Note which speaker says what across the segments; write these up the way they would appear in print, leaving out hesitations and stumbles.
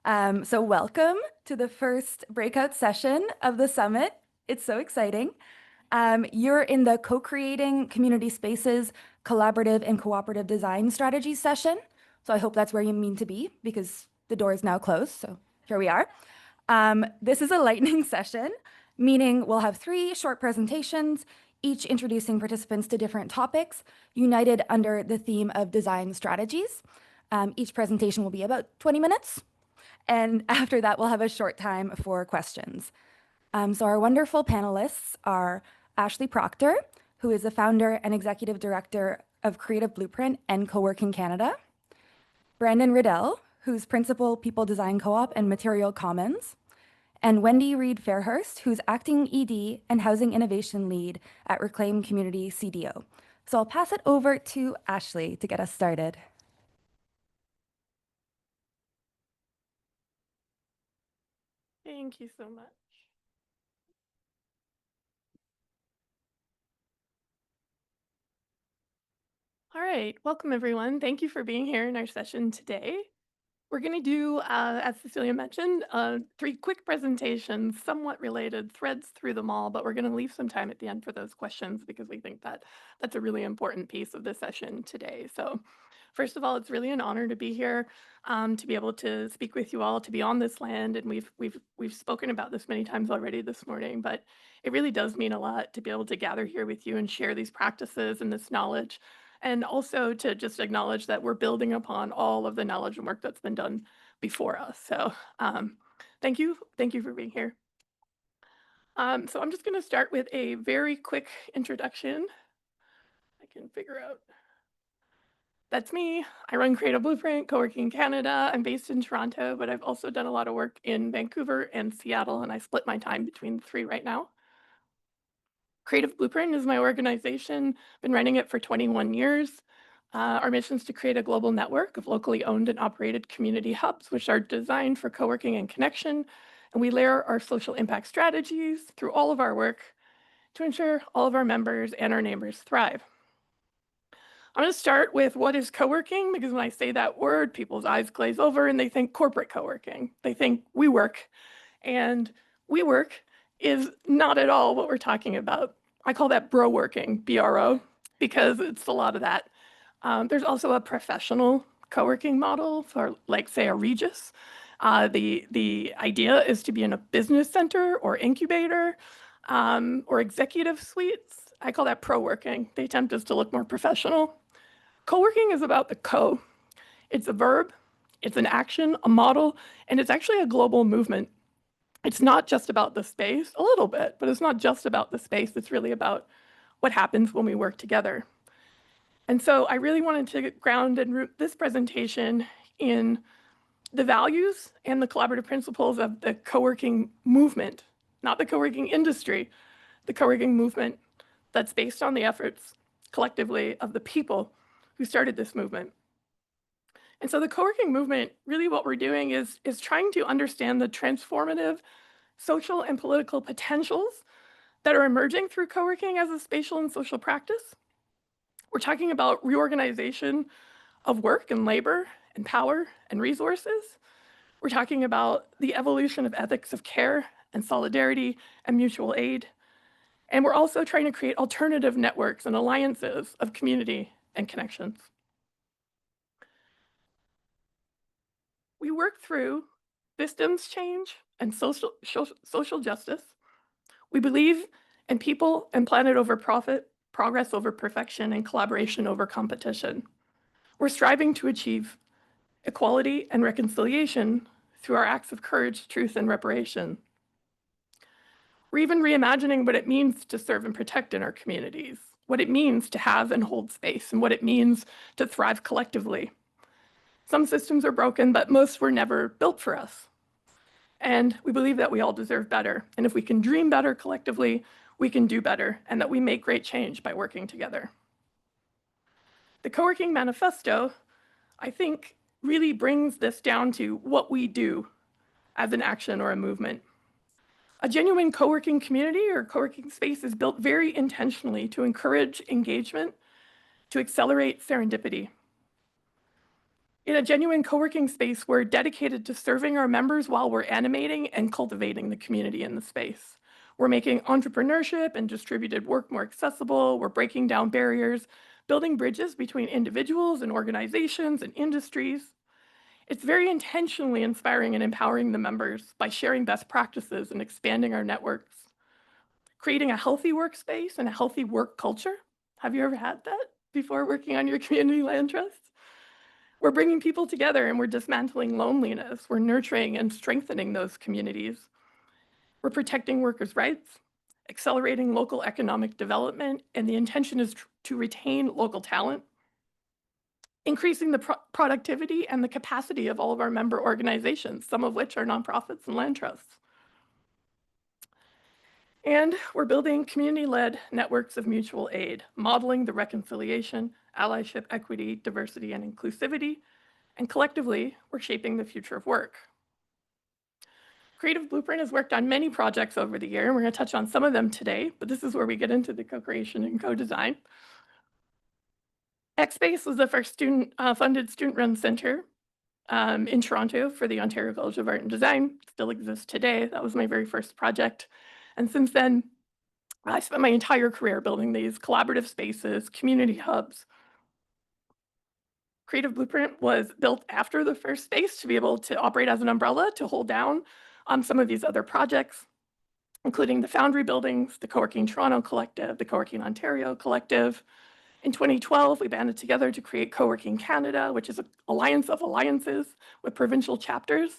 Speaker 1: So welcome to the first breakout session of the summit. It's so exciting. You're in the Co-Creating Community Spaces Collaborative and Cooperative Design Strategies session. So I hope that's where you mean to be because the door is now closed. So here we are. This is a lightning session, meaning we'll have 3 short presentations, each introducing participants to different topics, united under the theme of design strategies. Each presentation will be about 20 minutes. And after that, we'll have a short time for questions. So our wonderful panelists are Ashley Proctor, who is the founder and executive director of Creative Blueprint and Co-working Canada, Brandon Riddell, who's principal People Design Co-op and Material Commons, and Wendy Reid Fairhurst, who's acting ED and Housing Innovation Lead at Reclaim Community CDO. So I'll pass it over to Ashley to get us started.
Speaker 2: Thank you so much. All right, welcome everyone. Thank you for being here in our session today. We're going to do, as Cecilia mentioned, 3 quick presentations, somewhat related, threads through them all, but we're going to leave some time at the end for those questions because we think that that's a really important piece of the session today. So first of all, it's really an honor to be here, to be able to speak with you all, to be on this land. And we've spoken about this many times already this morning, but it really does mean a lot to be able to gather here with you and share these practices and this knowledge. And also to just acknowledge that we're building upon all of the knowledge and work that's been done before us. So thank you for being here. So I'm just going to start with a very quick introduction. I can figure out. That's me. I run Creative Blueprint, Co-working Canada. I'm based in Toronto, but I've also done a lot of work in Vancouver and Seattle, and I split my time between the 3 right now. Creative Blueprint is my organization. Been running it for 21 years. Our mission is to create a global network of locally owned and operated community hubs, which are designed for co-working and connection. And we layer our social impact strategies through all of our work to ensure all of our members and our neighbors thrive. I'm going to start with what is co-working, because when I say that word, people's eyes glaze over and they think corporate co-working. They think we work, and we work is not at all what we're talking about. I call that bro working, BRO, because it's a lot of that. There's also a professional co-working model for, like, say, a Regis. The idea is to be in a business center or incubator or executive suites. I call that pro-working. They tempt us to look more professional. Co-working is about the co. It's a verb, it's an action, a model, and it's actually a global movement. It's not just about the space, a little bit, but it's not just about the space. It's really about what happens when we work together. And so I really wanted to ground and root this presentation in the values and the collaborative principles of the co-working movement, not the co-working industry, the co-working movement that's based on the efforts collectively of the people who started this movement. And so the co-working movement, really what we're doing is trying to understand the transformative social and political potentials that are emerging through co-working as a spatial and social practice. We're talking about reorganization of work and labor and power and resources. We're talking about the evolution of ethics of care and solidarity and mutual aid. And we're also trying to create alternative networks and alliances of community and connections. We work through systems change and social justice. We believe in people and planet over profit, progress over perfection, and collaboration over competition. We're striving to achieve equality and reconciliation through our acts of courage, truth, and reparation. We're even reimagining what it means to serve and protect in our communities, what it means to have and hold space, and what it means to thrive collectively. Some systems are broken, but most were never built for us. And we believe that we all deserve better. And if we can dream better collectively, we can do better, and that we make great change by working together. The Co-working Manifesto, I think, really brings this down to what we do as an action or a movement. A genuine co-working community or co-working space is built very intentionally to encourage engagement, to accelerate serendipity. In a genuine co-working space, we're dedicated to serving our members while we're animating and cultivating the community in the space. We're making entrepreneurship and distributed work more accessible. We're breaking down barriers, building bridges between individuals and organizations and industries. It's very intentionally inspiring and empowering the members by sharing best practices and expanding our networks, creating a healthy workspace and a healthy work culture. Have you ever had that before working on your community land trusts? We're bringing people together and we're dismantling loneliness. We're nurturing and strengthening those communities. We're protecting workers' rights, accelerating local economic development, and the intention is to retain local talent, increasing the productivity and the capacity of all of our member organizations, some of which are nonprofits and land trusts. And we're building community-led networks of mutual aid, modeling the reconciliation, allyship, equity, diversity, and inclusivity. And collectively, we're shaping the future of work. Creative Blueprint has worked on many projects over the year, and we're going to touch on some of them today, but this is where we get into the co-creation and co-design. XSpace was the first funded student-run center in Toronto for the Ontario College of Art and Design. It still exists today. That was my very first project. And since then, I spent my entire career building these collaborative spaces, community hubs. Creative Blueprint was built after the first space to be able to operate as an umbrella to hold down some of these other projects, including the Foundry buildings, the Co-working Toronto Collective, the Co-working Ontario Collective. In 2012, we banded together to create Co-working Canada, which is an alliance of alliances with provincial chapters.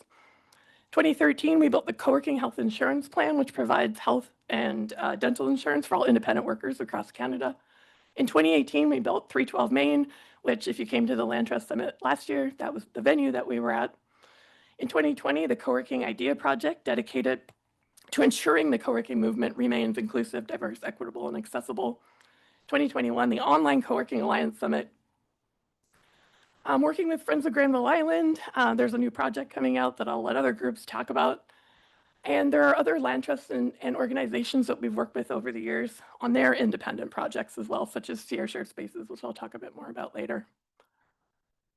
Speaker 2: 2013, we built the Co-working Health Insurance Plan, which provides health and dental insurance for all independent workers across Canada. In 2018, we built 312 Main, which if you came to the Land Trust Summit last year, that was the venue that we were at. In 2020, the Co-working Idea Project, dedicated to ensuring the co-working movement remains inclusive, diverse, equitable, and accessible. 2021, the Online Co-working Alliance Summit. I'm working with Friends of Granville Island. There's a new project coming out that I'll let other groups talk about. And there are other land trusts and organizations that we've worked with over the years on their independent projects as well, such as Sierra Shared Spaces, which I'll talk a bit more about later.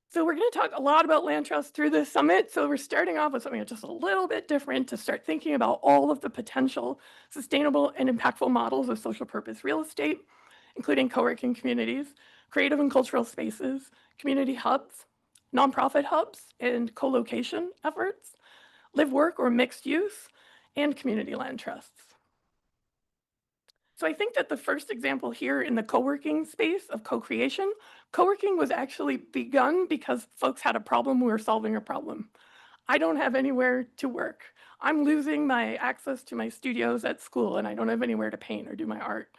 Speaker 2: So we're going to talk a lot about land trusts through this summit. So we're starting off with something just a little bit different to start thinking about all of the potential sustainable and impactful models of social purpose real estate, including co-working communities, creative and cultural spaces, community hubs, nonprofit hubs, and co-location efforts, live work or mixed use, and community land trusts. So I think that the first example here in the co-working space of co-creation, co-working was actually begun because folks had a problem, we were solving a problem. I don't have anywhere to work. I'm losing my access to my studios at school and I don't have anywhere to paint or do my art.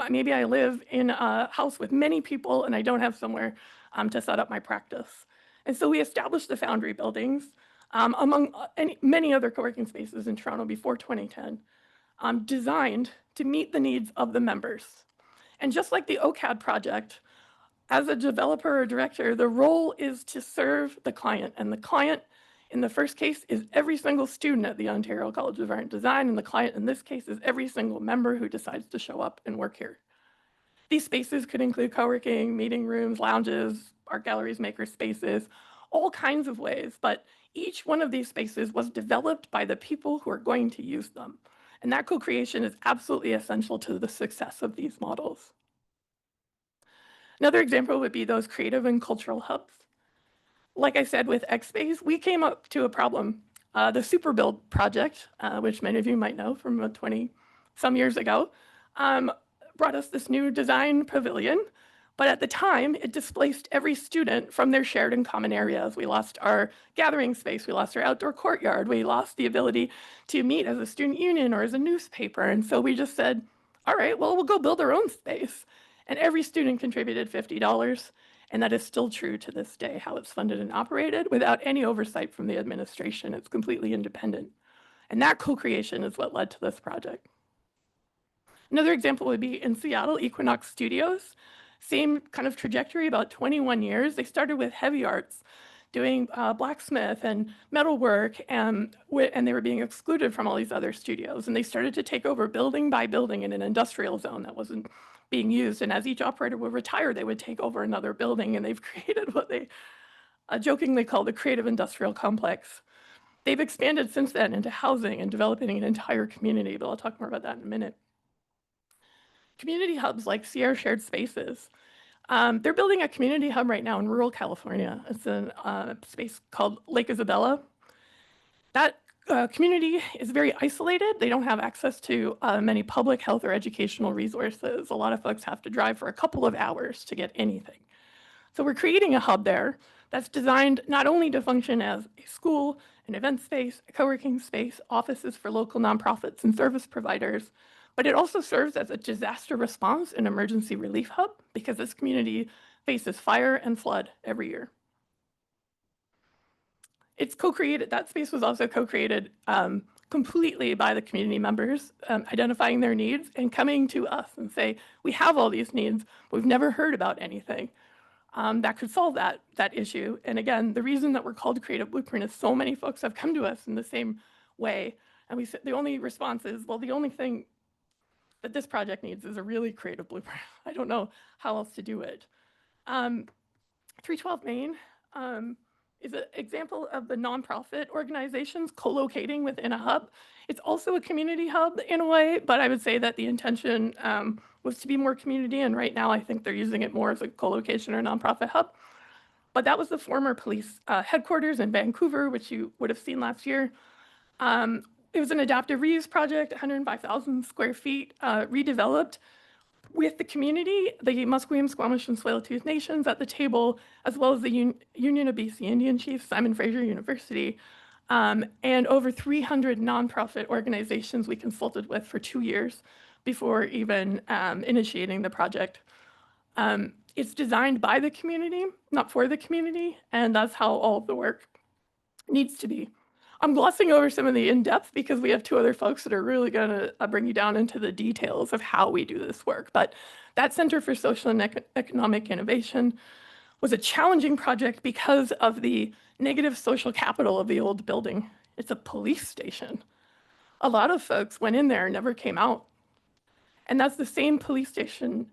Speaker 2: Maybe I live in a house with many people and I don't have somewhere to set up my practice. And so we established the Foundry buildings among many other co-working spaces in Toronto before 2010, designed to meet the needs of the members. And just like the OCAD project, as a developer or director, the role is to serve the client. And the client, in the first case, is every single student at the Ontario College of Art and Design. And the client, in this case, is every single member who decides to show up and work here. These spaces could include co-working, meeting rooms, lounges, art galleries, maker spaces, all kinds of ways. But each one of these spaces was developed by the people who are going to use them. And that co-creation is absolutely essential to the success of these models. Another example would be those creative and cultural hubs. Like I said, with XSpace, we came up to a problem. The Superbuild project, which many of you might know from 20-some years ago, brought us this new design pavilion. But at the time, it displaced every student from their shared and common areas. We lost our gathering space, we lost our outdoor courtyard, we lost the ability to meet as a student union or as a newspaper. And so we just said, all right, well, we'll go build our own space. And every student contributed $50. And that is still true to this day, how it's funded and operated without any oversight from the administration. It's completely independent. And that co-creation is what led to this project. Another example would be in Seattle, Equinox Studios. Same kind of trajectory, about 21 years. They started with heavy arts, doing blacksmith and metalwork, and they were being excluded from all these other studios. And they started to take over building by building in an industrial zone that wasn't being used. And as each operator would retire, they would take over another building, and they've created what they jokingly called the Creative Industrial Complex. They've expanded since then into housing and developing an entire community, but I'll talk more about that in a minute. Community hubs like Sierra Shared Spaces. They're building a community hub right now in rural California. It's a space called Lake Isabella. That community is very isolated. They don't have access to many public health or educational resources. A lot of folks have to drive for a couple of hours to get anything. So we're creating a hub there that's designed not only to function as a school, an event space, a co-working space, offices for local nonprofits and service providers, but it also serves as a disaster response and emergency relief hub because this community faces fire and flood every year. It's co-created, that space was also co-created completely by the community members, identifying their needs and coming to us and say, we have all these needs, but we've never heard about anything that could solve that issue. And again, the reason that we're called Creative Blueprint is so many folks have come to us in the same way. And we said the only response is, well, the only thing that this project needs is a really creative blueprint. I don't know how else to do it. 312 Main is an example of the nonprofit organizations co-locating within a hub. It's also a community hub in a way, but I would say that the intention was to be more community, and right now I think they're using it more as a co-location or nonprofit hub. But that was the former police headquarters in Vancouver, which you would have seen last year. It was an adaptive reuse project, 105,000 square feet, redeveloped with the community, the Musqueam, Squamish, and Tsleil-Waututh Nations at the table, as well as the Union of BC Indian Chiefs, Simon Fraser University, and over 300 nonprofit organizations we consulted with for 2 years before even initiating the project. It's designed by the community, not for the community, and that's how all of the work needs to be. I'm glossing over some of the in-depth because we have 2 other folks that are really going to bring you down into the details of how we do this work. But that Center for Social and Economic Innovation was a challenging project because of the negative social capital of the old building. It's a police station. A lot of folks went in there and never came out. And that's the same police station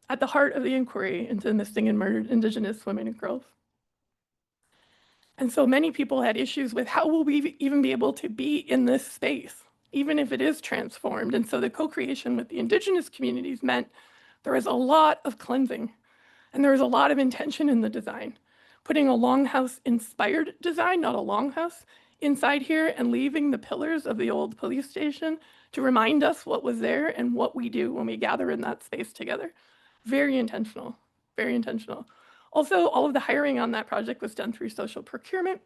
Speaker 2: at the heart of the inquiry into missing and murdered Indigenous women and girls. And so many people had issues with how will we even be able to be in this space, even if it is transformed. And so the co-creation with the Indigenous communities meant there was a lot of cleansing and there was a lot of intention in the design. Putting a longhouse inspired design, not a longhouse, inside here and leaving the pillars of the old police station to remind us what was there and what we do when we gather in that space together. Very intentional, very intentional. Also, all of the hiring on that project was done through social procurement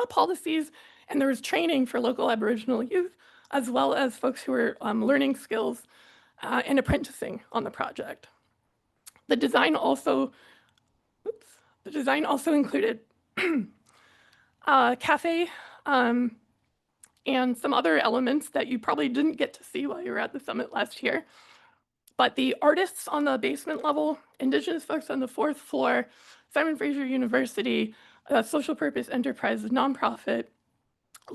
Speaker 2: policies, and there was training for local Aboriginal youth, as well as folks who were learning skills and apprenticing on the project. The design also included a cafe and some other elements that you probably didn't get to see while you were at the summit last year. But the artists on the basement level, Indigenous folks on the 4th floor, Simon Fraser University, social purpose enterprises, nonprofit,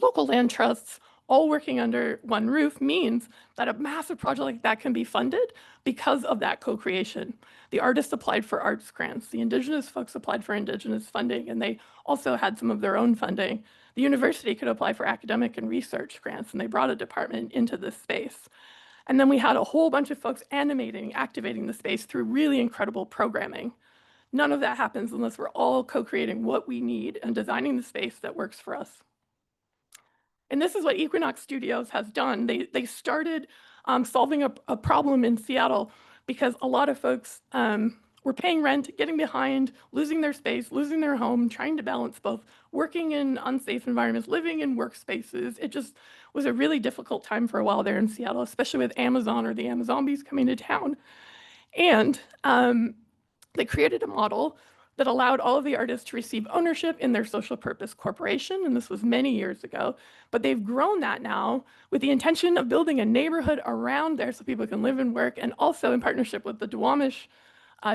Speaker 2: local land trusts, all working under one roof means that a massive project like that can be funded because of that co-creation. The artists applied for arts grants. The Indigenous folks applied for Indigenous funding, and they also had some of their own funding. The university could apply for academic and research grants, and they brought a department into this space. And then we had a whole bunch of folks animating, activating the space through really incredible programming. None of that happens unless we're all co-creating what we need and designing the space that works for us. And this is what Equinox Studios has done. They started solving a problem in Seattle because a lot of folks were paying rent, getting behind, losing their space, losing their home, trying to balance both working in unsafe environments, living in workspaces. It just was a really difficult time for a while there in Seattle, especially with Amazon or the Amazombies coming to town. And they created a model that allowed all of the artists to receive ownership in their social purpose corporation, and this was many years ago. But they've grown that now with the intention of building a neighborhood around there so people can live and work, and also in partnership with the Duwamish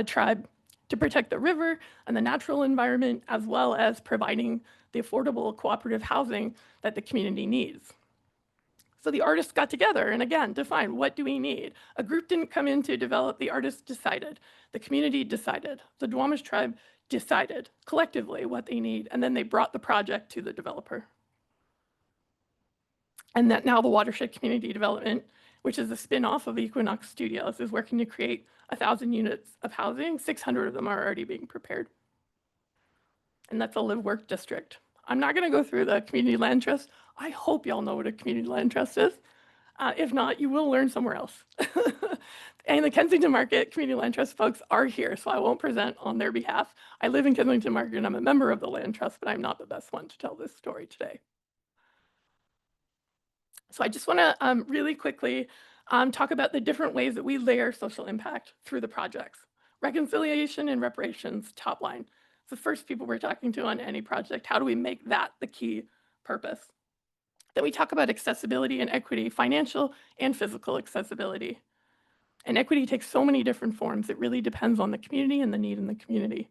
Speaker 2: tribe to protect the river and the natural environment, as well as providing the affordable cooperative housing that the community needs. So the artists got together and again defined, what do we need? A group didn't come in to develop, the artists decided. The community decided. The Duwamish tribe decided collectively what they need, and then they brought the project to the developer. And that now the Watershed Community Development, which is a spin-off of Equinox Studios, is working to create 1,000 units of housing. 600 of them are already being prepared. And that's a live-work district. I'm not going to go through the community land trust. I hope y'all know what a community land trust is. If not, you will learn somewhere else. And the Kensington Market Community Land Trust folks are here, so I won't present on their behalf. I live in Kensington Market and I'm a member of the land trust, but I'm not the best one to tell this story today. So I just want to really quickly talk about the different ways that we layer social impact through the projects. Reconciliation and reparations, top line. It's the first people we're talking to on any project. How do we make that the key purpose? Then we talk about accessibility and equity, financial and physical accessibility. And equity takes so many different forms. It really depends on the community and the need in the community.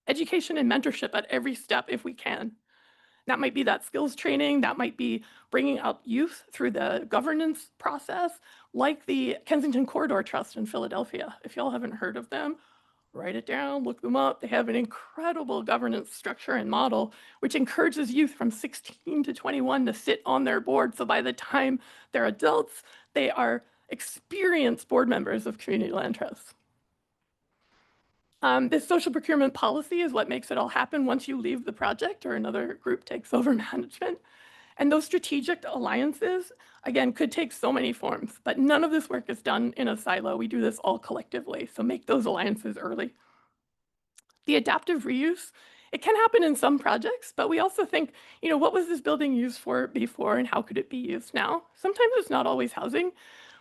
Speaker 2: Education and mentorship at every step if we can. That might be that skills training, that might be bringing up youth through the governance process, like the Kensington Corridor Trust in Philadelphia. If y'all haven't heard of them, write it down, look them up. They have an incredible governance structure and model, which encourages youth from 16 to 21 to sit on their board. So by the time they're adults, they are experienced board members of community land trusts. This social procurement policy is what makes it all happen once you leave the project or another group takes over management. And those strategic alliances, again, could take so many forms, but none of this work is done in a silo. We do this all collectively, so make those alliances early. The adaptive reuse, it can happen in some projects, but we also think, what was this building used for before and how could it be used now? Sometimes it's not always housing.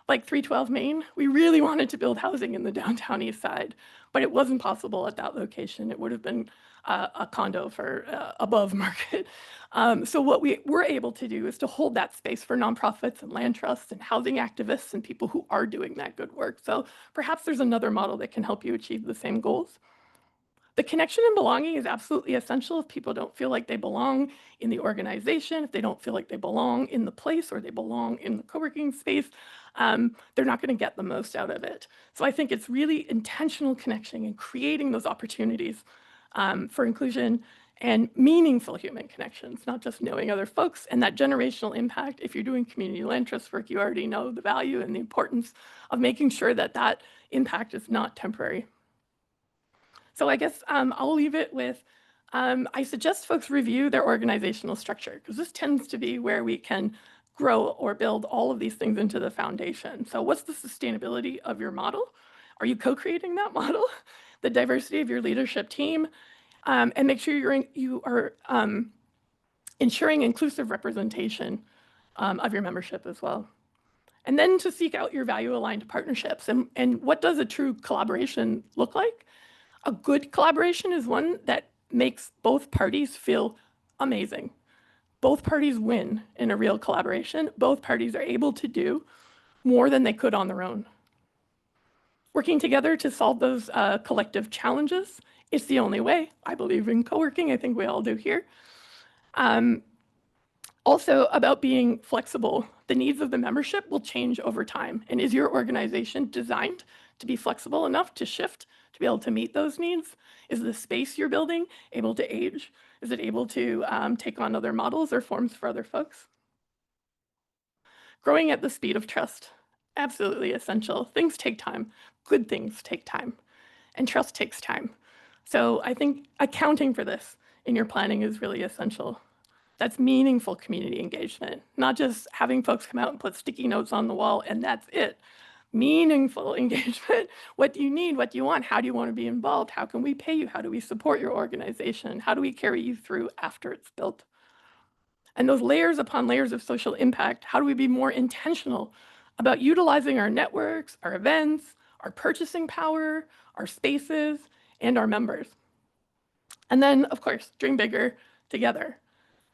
Speaker 2: Like 312 Main, we really wanted to build housing in the downtown east side, but it wasn't possible at that location. It would have been a condo for above market. So what we were able to do is to hold that space for nonprofits and land trusts and housing activists and people who are doing that good work. So perhaps there's another model that can help you achieve the same goals. The connection and belonging is absolutely essential. If people don't feel like they belong in the organization, if they don't feel like they belong in the place or they belong in the co-working space, they're not going to get the most out of it. So I think it's really intentional connection and creating those opportunities for inclusion and meaningful human connections, not just knowing other folks, and that generational impact. If you're doing community land trust work, you already know the value and the importance of making sure that that impact is not temporary. So I guess I'll leave it with, I suggest folks review their organizational structure, because this tends to be where we can grow or build all of these things into the foundation. So what's the sustainability of your model? Are you co-creating that model? The diversity of your leadership team, and make sure you are ensuring inclusive representation of your membership as well. And then to seek out your value-aligned partnerships. And what does a true collaboration look like? A good collaboration is one that makes both parties feel amazing. Both parties win in a real collaboration. Both parties are able to do more than they could on their own. Working together to solve those collective challenges is the only way. I believe in co-working. I think we all do here. Also about being flexible. The needs of the membership will change over time. And is your organization designed to be flexible enough to shift, to be able to meet those needs? Is the space you're building able to age? Is it able to take on other models or forms for other folks? Growing at the speed of trust, absolutely essential. Things take time. Good things take time. And trust takes time. So I think accounting for this in your planning is really essential. That's meaningful community engagement, not just having folks come out and put sticky notes on the wall and that's it. Meaningful engagement. What do you need? What do you want? How do you want to be involved? How can we pay you? How do we support your organization? How do we carry you through after it's built? And those layers upon layers of social impact, how do we be more intentional about utilizing our networks, our events, our purchasing power, our spaces, and our members? And then, of course, dream bigger together.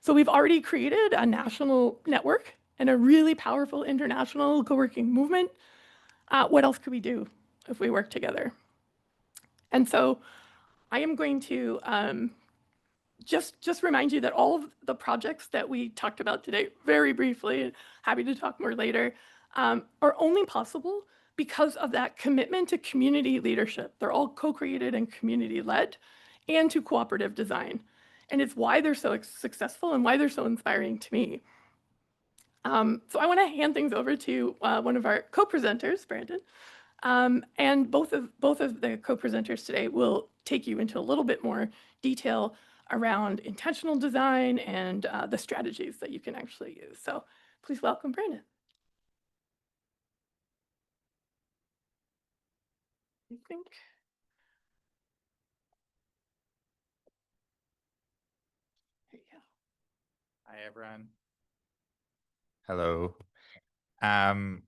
Speaker 2: So we've already created a national network and a really powerful international co-working movement. What else could we do if we work together? And so I am going to just remind you that all of the projects that we talked about today, very briefly, happy to talk more later, are only possible because of that commitment to community leadership. They're all co-created and community-led. and to cooperative design. And it's why they're so successful and why they're so inspiring to me. So I want to hand things over to one of our co-presenters, Brandon. And both of the co-presenters today will take you into a little bit more detail around intentional design and the strategies that you can actually use. So please welcome Brandon. I think. There you go.
Speaker 3: Hi, everyone. Hello. Can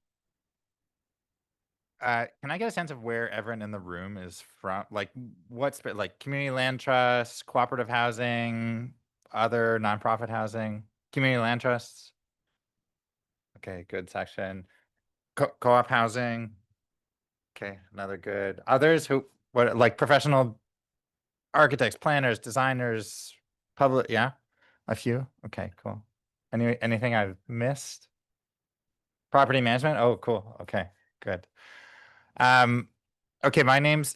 Speaker 3: I get a sense of where everyone in the room is from? Like, what's like community land trust, cooperative housing, other nonprofit housing, community land trusts? Okay, good section. Co-op housing. Okay, another good. Others who, what, like professional architects, planners, designers, public, yeah, a few. Okay, cool. Anything I've missed? Property management? Oh, cool. Okay, good. Okay, my name's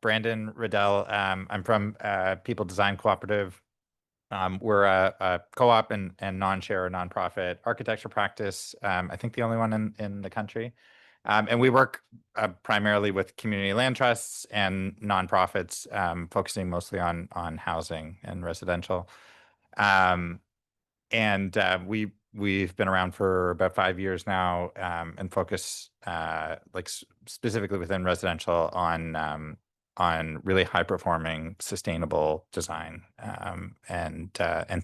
Speaker 3: Brandon Riddell. I'm from People Design Cooperative. We're a co-op and non-share nonprofit architecture practice. I think the only one in the country. And we work primarily with community land trusts and nonprofits, focusing mostly on housing and residential. And we've been around for about 5 years now, and focus like specifically within residential on really high performing, sustainable design, and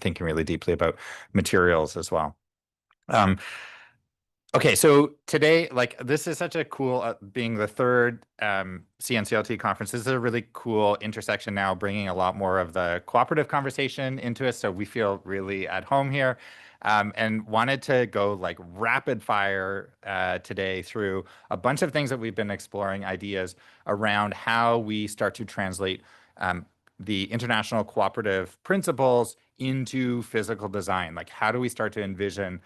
Speaker 3: thinking really deeply about materials as well. Okay, so today, like, this is such a cool, being the third CNCLT conference, this is a really cool intersection now, bringing a lot more of the cooperative conversation into us. So we feel really at home here, and wanted to go like rapid fire today through a bunch of things that we've been exploring, ideas around how we start to translate the international cooperative principles into physical design. Like, how do we start to envision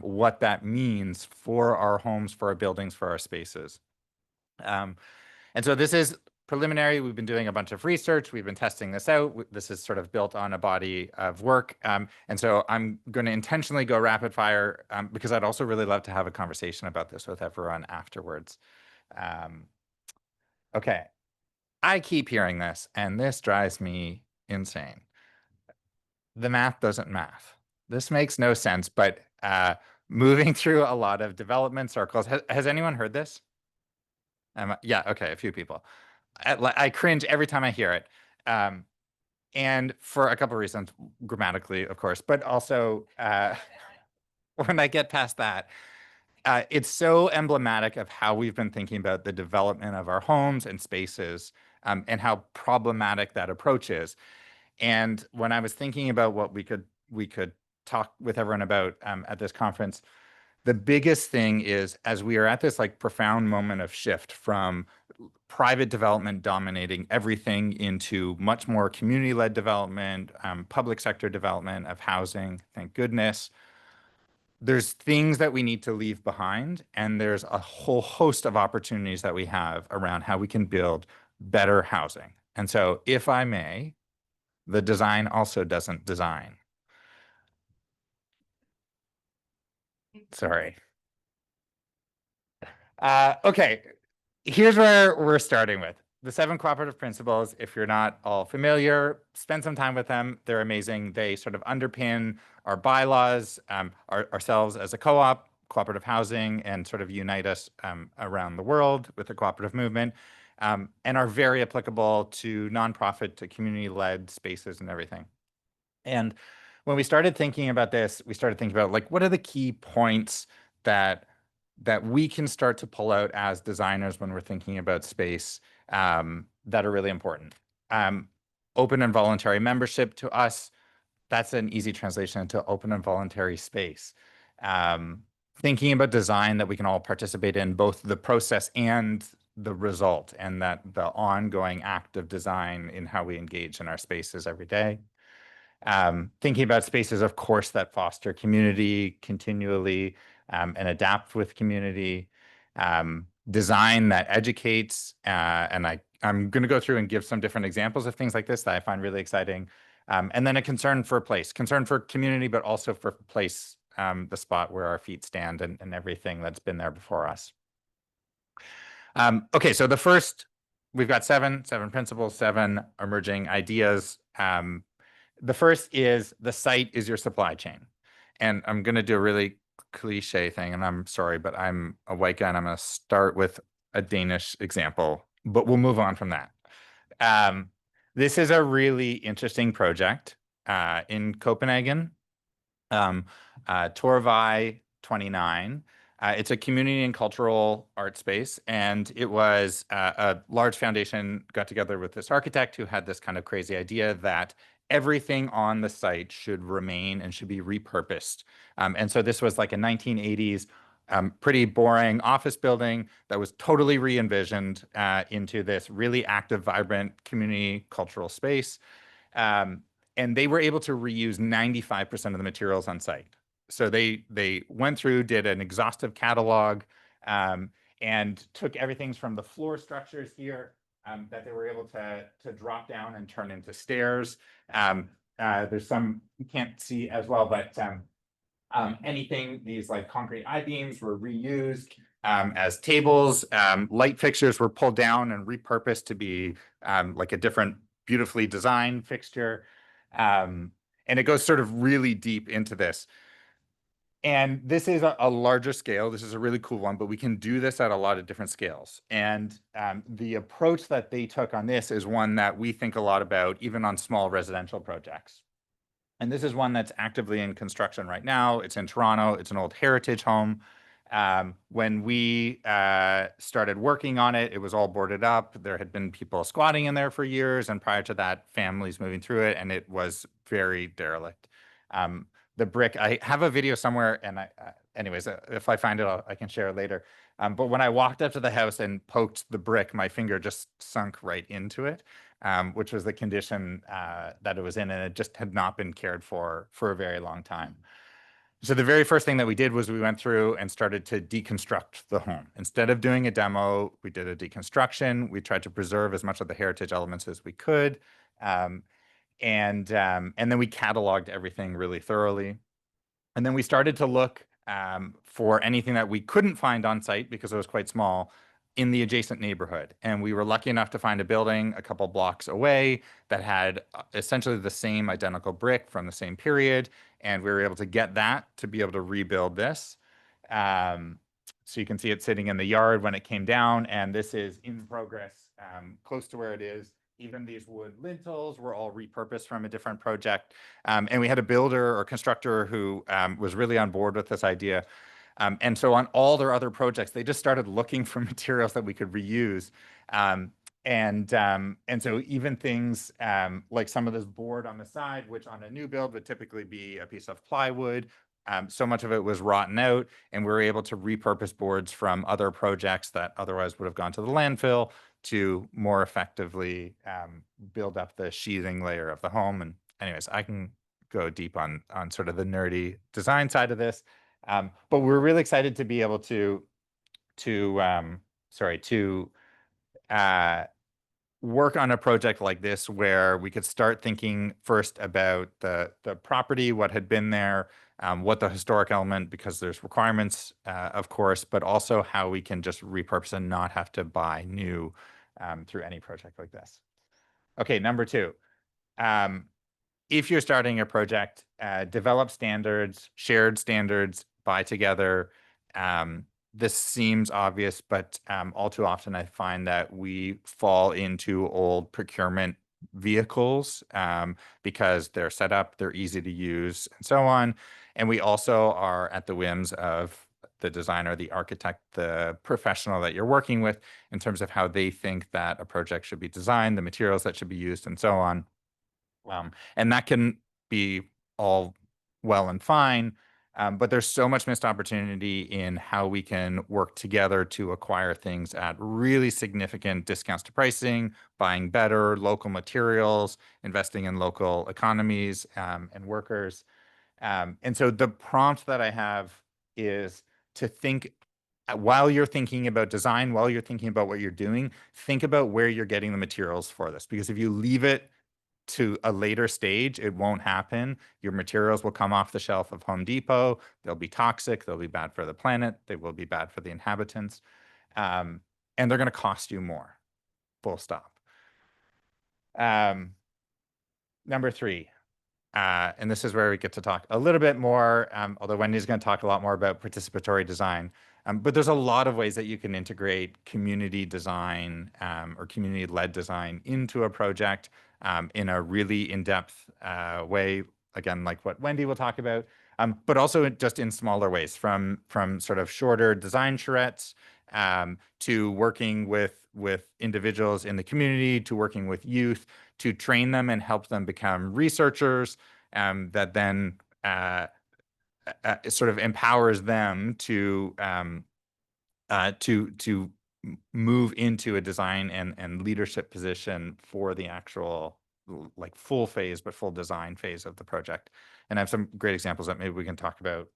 Speaker 3: what that means for our homes, for our buildings, for our spaces. And so this is preliminary. We've been doing a bunch of research. We've been testing this out. This is sort of built on a body of work. And so I'm going to intentionally go rapid fire because I'd also really love to have a conversation about this with everyone afterwards. Okay. I keep hearing this, and this drives me insane. The math doesn't math. This makes no sense, but moving through a lot of development circles. Has anyone heard this? Yeah, okay, a few people. I cringe every time I hear it. And for a couple of reasons, grammatically, of course, but also when I get past that, it's so emblematic of how we've been thinking about the development of our homes and spaces, and how problematic that approach is. And when I was thinking about what we could talk with everyone about at this conference, the biggest thing is, as we are at this like profound moment of shift from private development dominating everything into much more community-led development, public sector development of housing, thank goodness, there's things that we need to leave behind, and there's a whole host of opportunities that we have around how we can build better housing. And so, if I may, the design also doesn't design. Sorry. Okay, here's where we're starting with. The 7 cooperative principles. If you're not all familiar, spend some time with them. They're amazing. They sort of underpin our bylaws, ourselves as a co-op, cooperative housing, and sort of unite us around the world with the cooperative movement, and are very applicable to nonprofit, to community-led spaces and everything. And when we started thinking about this, we started thinking about like, what are the key points that we can start to pull out as designers when we're thinking about space, that are really important. Open and voluntary membership to us, that's an easy translation into open and voluntary space. Thinking about design that we can all participate in, both the process and the result, and that the ongoing act of design in how we engage in our spaces every day. Thinking about spaces, of course, that foster community continually, and adapt with community. design that educates, and I'm going to go through and give some different examples of things like this that I find really exciting. And then a concern for place, concern for community, but also for place, the spot where our feet stand and everything that's been there before us. Okay, so the first, we've got seven principles, 7 emerging ideas. The first is the site is your supply chain. And I'm going to do a really cliche thing, and I'm sorry, but I'm a white guy and I'm going to start with a Danish example, but we'll move on from that. This is a really interesting project in Copenhagen, Torvej 29. It's a community and cultural art space, and it was a large foundation got together with this architect who had this kind of crazy idea that everything on the site should remain and should be repurposed. And so this was like a 1980s pretty boring office building that was totally re-envisioned into this really active, vibrant community cultural space. And they were able to reuse 95% of the materials on site. So they went through, did an exhaustive catalog, and took everything from the floor structures here that they were able to drop down and turn into stairs. There's some you can't see as well, but anything, these like concrete I-beams were reused as tables. Light fixtures were pulled down and repurposed to be like a different beautifully designed fixture. And it goes sort of really deep into this. And this is a larger scale. This is a really cool one, but we can do this at a lot of different scales. And the approach that they took on this is one that we think a lot about, even on small residential projects. And this is one that's actively in construction right now. It's in Toronto. It's an old heritage home. When we started working on it, it was all boarded up. There had been people squatting in there for years, and prior to that, families moving through it, and it was very derelict. The brick, I have a video somewhere, and anyways, if I find it, I can share it later. But when I walked up to the house and poked the brick, my finger just sunk right into it, which was the condition that it was in, and it just had not been cared for a very long time. So the very first thing that we did was we went through and started to deconstruct the home. Instead of doing a demo, we did a deconstruction. We tried to preserve as much of the heritage elements as we could. And then we cataloged everything really thoroughly. And then we started to look for anything that we couldn't find on site because it was quite small in the adjacent neighborhood. And we were lucky enough to find a building a couple blocks away that had essentially the same identical brick from the same period. And we were able to get that to be able to rebuild this. So you can see it sitting in the yard when it came down, and this is in progress close to where it is. Even these wood lintels were all repurposed from a different project. And we had a builder or constructor who was really on board with this idea. And so on all their other projects, they just started looking for materials that we could reuse. And so even things like some of this board on the side, which on a new build would typically be a piece of plywood, so much of it was rotten out, and we were able to repurpose boards from other projects that otherwise would have gone to the landfill to more effectively build up the sheathing layer of the home. And anyways, I can go deep on sort of the nerdy design side of this. But we're really excited to be able to work on a project like this where we could start thinking first about the property, what had been there, what the historic element, because there's requirements, of course, but also how we can just repurpose and not have to buy new through any project like this. Okay, number 2. If you're starting a project, develop standards, shared standards, buy together. This seems obvious, but all too often I find that we fall into old procurement vehicles because they're set up, they're easy to use, and so on. And we also are at the whims of the designer, the architect, the professional that you're working with in terms of how they think that a project should be designed, the materials that should be used, and so on. And that can be all well and fine, but there's so much missed opportunity in how we can work together to acquire things at really significant discounts to pricing, buying better local materials, investing in local economies and workers. And so the prompt that I have is to think while you're thinking about design, while you're thinking about what you're doing, think about where you're getting the materials for this. Because if you leave it to a later stage, it won't happen. Your materials will come off the shelf of Home Depot. They'll be toxic. They'll be bad for the planet. They will be bad for the inhabitants. And they're going to cost you more. Full stop. Number 3. And this is where we get to talk a little bit more, although Wendy's going to talk a lot more about participatory design. But there's a lot of ways that you can integrate community design or community-led design into a project in a really in-depth way, again, like what Wendy will talk about, but also just in smaller ways, from sort of shorter design charrettes to working with individuals in the community, to working with youth, to train them and help them become researchers, that then sort of empowers them to move into a design and leadership position for the actual like full phase, but full design phase of the project. And I have some great examples that maybe we can talk about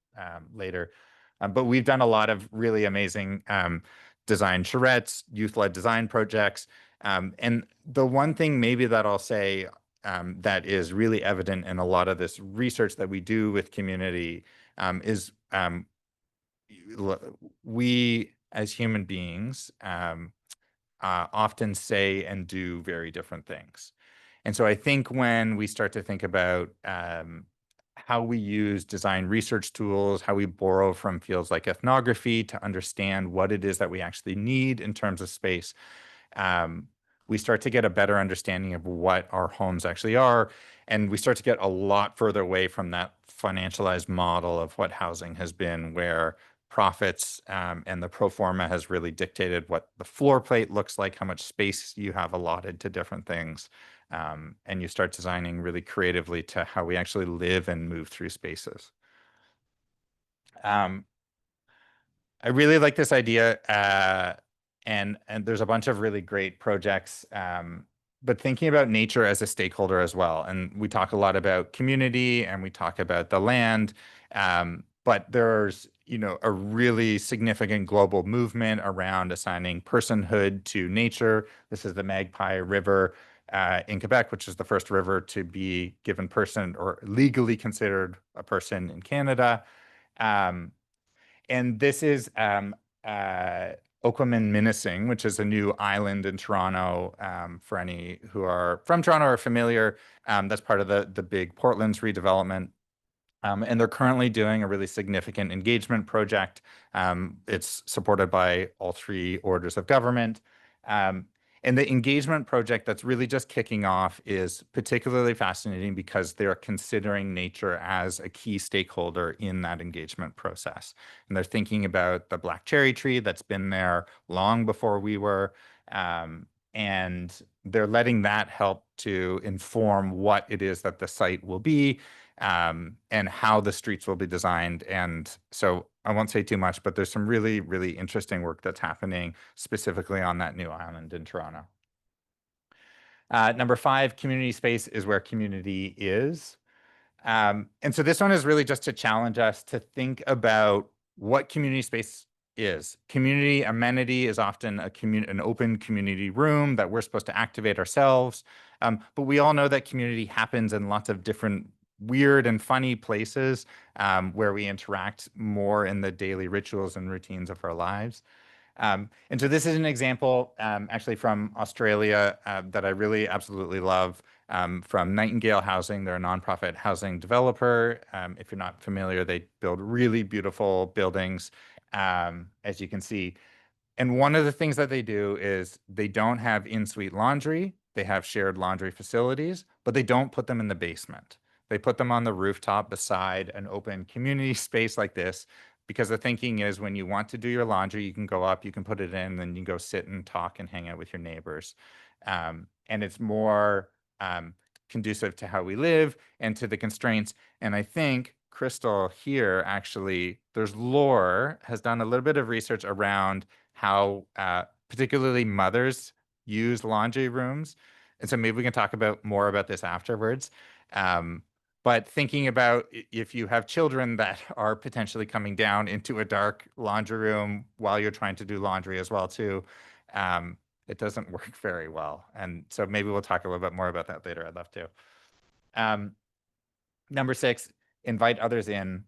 Speaker 3: later. But we've done a lot of really amazing design charrettes, youth-led design projects. And the one thing maybe that I'll say that is really evident in a lot of this research that we do with community is we as human beings often say and do very different things. And so I think when we start to think about how we use design research tools, how we borrow from fields like ethnography to understand what it is that we actually need in terms of space, we start to get a better understanding of what our homes actually are. And we start to get a lot further away from that financialized model of what housing has been, where profits and the pro forma has really dictated what the floor plate looks like, how much space you have allotted to different things. And you start designing really creatively to how we actually live and move through spaces. I really like this idea, and there's a bunch of really great projects, but thinking about nature as a stakeholder as well. And we talk a lot about community and we talk about the land, but there's a really significant global movement around assigning personhood to nature. This is the Magpie River in Quebec, which is the first river to be given person or legally considered a person in Canada. And this is Okanagan, which is a new island in Toronto. For any who are from Toronto or familiar, that's part of the big Portland's redevelopment. And they're currently doing a really significant engagement project. It's supported by all 3 orders of government. And the engagement project that's really just kicking off is particularly fascinating because they're considering nature as a key stakeholder in that engagement process. And they're thinking about the black cherry tree that's been there long before we were. And they're letting that help to inform what it is that the site will be, and how the streets will be designed. And so I won't say too much, but there's some really, really interesting work that's happening specifically on that new island in Toronto. Number 5, community space is where community is. And so this one is really just to challenge us to think about what community space is. Community amenity is often an open community room that we're supposed to activate ourselves. But we all know that community happens in lots of different weird and funny places where we interact more in the daily rituals and routines of our lives. And so this is an example actually from Australia that I really absolutely love, from Nightingale Housing. They're a nonprofit housing developer. If you're not familiar, they build really beautiful buildings, as you can see. And one of the things that they do is they don't have in-suite laundry. They have shared laundry facilities, but they don't put them in the basement. They put them on the rooftop beside an open community space like this, because the thinking is when you want to do your laundry, you can go up, you can put it in, then you go sit and talk and hang out with your neighbors. And it's more conducive to how we live and to the constraints. And I think Crystal here, actually, there's Lore has done a little bit of research around how particularly mothers use laundry rooms. And so maybe we can talk about more about this afterwards. But thinking about if you have children that are potentially coming down into a dark laundry room while you're trying to do laundry as well too, it doesn't work very well. And so maybe we'll talk a little bit more about that later. I'd love to. Number 6, invite others in.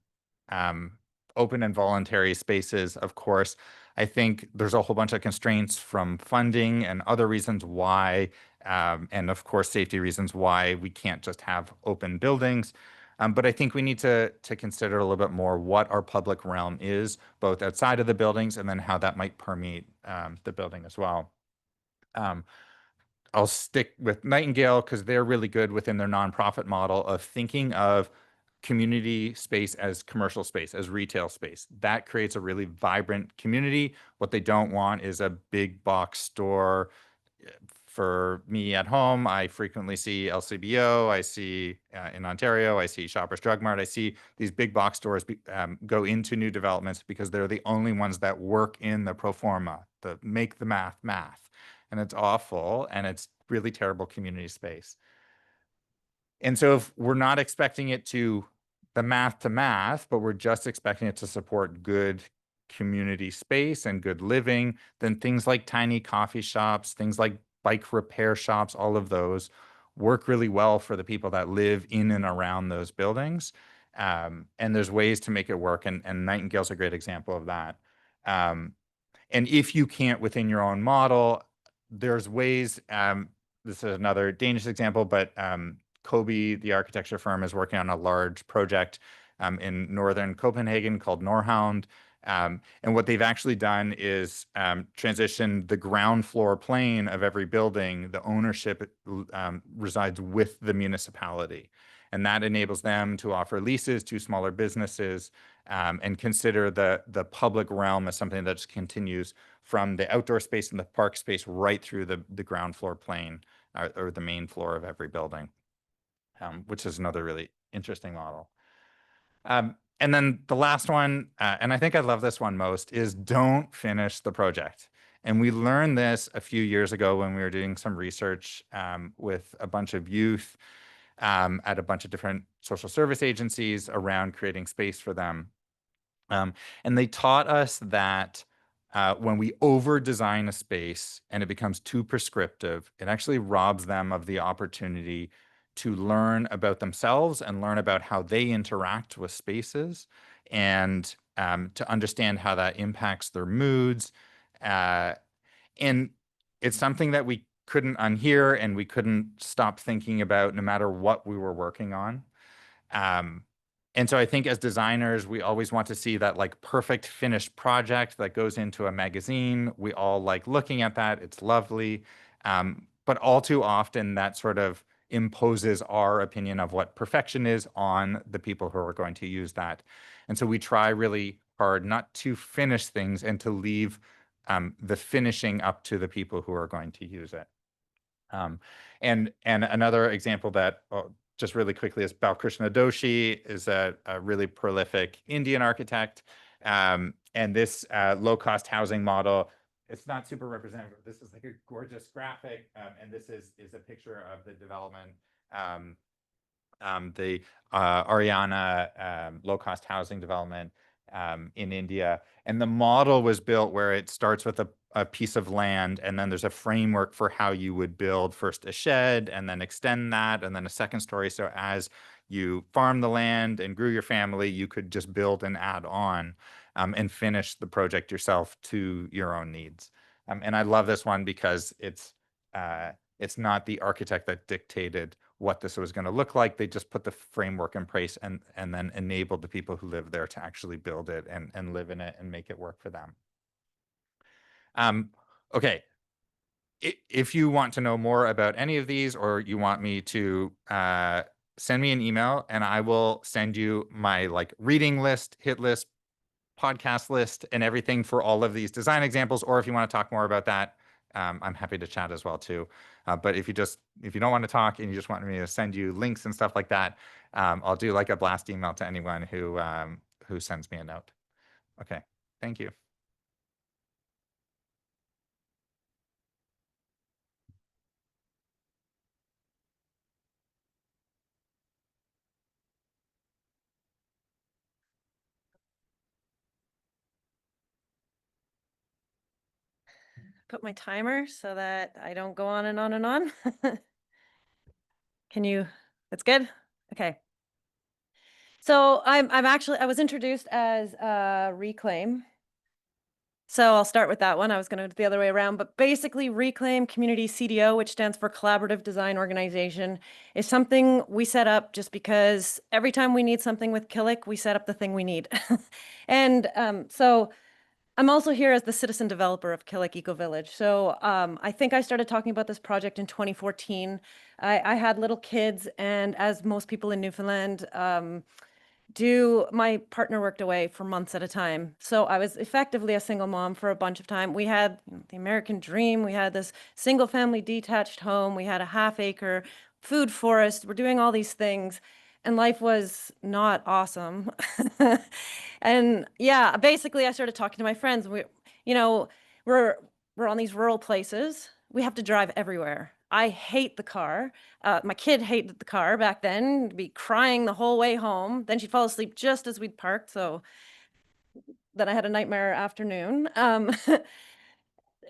Speaker 3: Open and voluntary spaces, of course. I think there's a whole bunch of constraints from funding and other reasons why, and of course, safety reasons why we can't just have open buildings. But I think we need to consider a little bit more what our public realm is, both outside of the buildings and then how that might permeate the building as well. I'll stick with Nightingale because they're really good within their nonprofit model of thinking of community space as commercial space, as retail space. That creates a really vibrant community. What they don't want is a big box store. For me at home, I frequently see LCBO, I see in Ontario, I see Shoppers Drug Mart, I see these big box stores go into new developments because they're the only ones that work in the pro forma, the make the math. And it's awful, and it's really terrible community space. And so if we're not expecting it to the math to math, but we're just expecting it to support good community space and good living, then things like tiny coffee shops, things like bike repair shops, all of those work really well for the people that live in and around those buildings. And there's ways to make it work, and Nightingale's a great example of that. And if you can't within your own model, there's ways, this is another Danish example, but Kobe, the architecture firm, is working on a large project in northern Copenhagen called Nordhavn. And what they've actually done is transition the ground floor plane of every building. The ownership resides with the municipality. And that enables them to offer leases to smaller businesses and consider the public realm as something that just continues from the outdoor space and the park space right through the ground floor plane or the main floor of every building, which is another really interesting model. And then the last one, and I think I love this one most, is don't finish the project. And we learned this a few years ago when we were doing some research with a bunch of youth at a bunch of different social service agencies around creating space for them. And they taught us that when we over-design a space and it becomes too prescriptive, it actually robs them of the opportunity to learn about themselves and learn about how they interact with spaces and to understand how that impacts their moods. And it's something that we couldn't unhear and we couldn't stop thinking about no matter what we were working on. And so I think as designers, we always want to see that like perfect finished project that goes into a magazine. We all like looking at that. It's lovely. But all too often that sort of imposes our opinion of what perfection is on the people who are going to use that. And so we try really hard not to finish things and to leave the finishing up to the people who are going to use it. And another example that just really quickly is Balkrishna Doshi is a really prolific Indian architect. And this low-cost housing model, it's not super representative. This is like a gorgeous graphic. And this is a picture of the development, the Ariana low-cost housing development in India. And the model was built where it starts with a piece of land, and then there's a framework for how you would build first a shed and then extend that and then a second story. So as you farm the land and grew your family, you could just build and add on and finish the project yourself to your own needs. And I love this one because it's not the architect that dictated what this was going to look like. They just put the framework in place and then enabled the people who live there to actually build it and live in it and make it work for them. Okay, if you want to know more about any of these or you want me to send me an email and I will send you my like reading list, hit list, podcast list, and everything for all of these design examples. Or if you want to talk more about that, I'm happy to chat as well too. But if you don't want to talk and you just want me to send you links and stuff like that, I'll do like a blast email to anyone who sends me a note. Okay, thank you.
Speaker 4: put my timer so that I don't go on and on and on. Can you, that's good? Okay. So I was introduced as Reclaim. So I'll start with that one. I was going to do it the other way around, but basically Reclaim Community CDO, which stands for Collaborative Design Organization, is something we set up just because every time we need something with Killick, we set up the thing we need. And so I'm also here as the citizen developer of Killick Ecovillage. So I think I started talking about this project in 2014. I had little kids, and as most people in Newfoundland, my partner worked away for months at a time. So I was effectively a single mom for a bunch of time. We had the American dream. We had this single family detached home. We had a half-acre food forest. We're doing all these things, and life was not awesome. And yeah, basically I started talking to my friends. We're on these rural places. We have to drive everywhere. I hate the car. My kid hated the car back then, be crying the whole way home. Then she'd fall asleep just as we'd parked. So then I had a nightmare afternoon.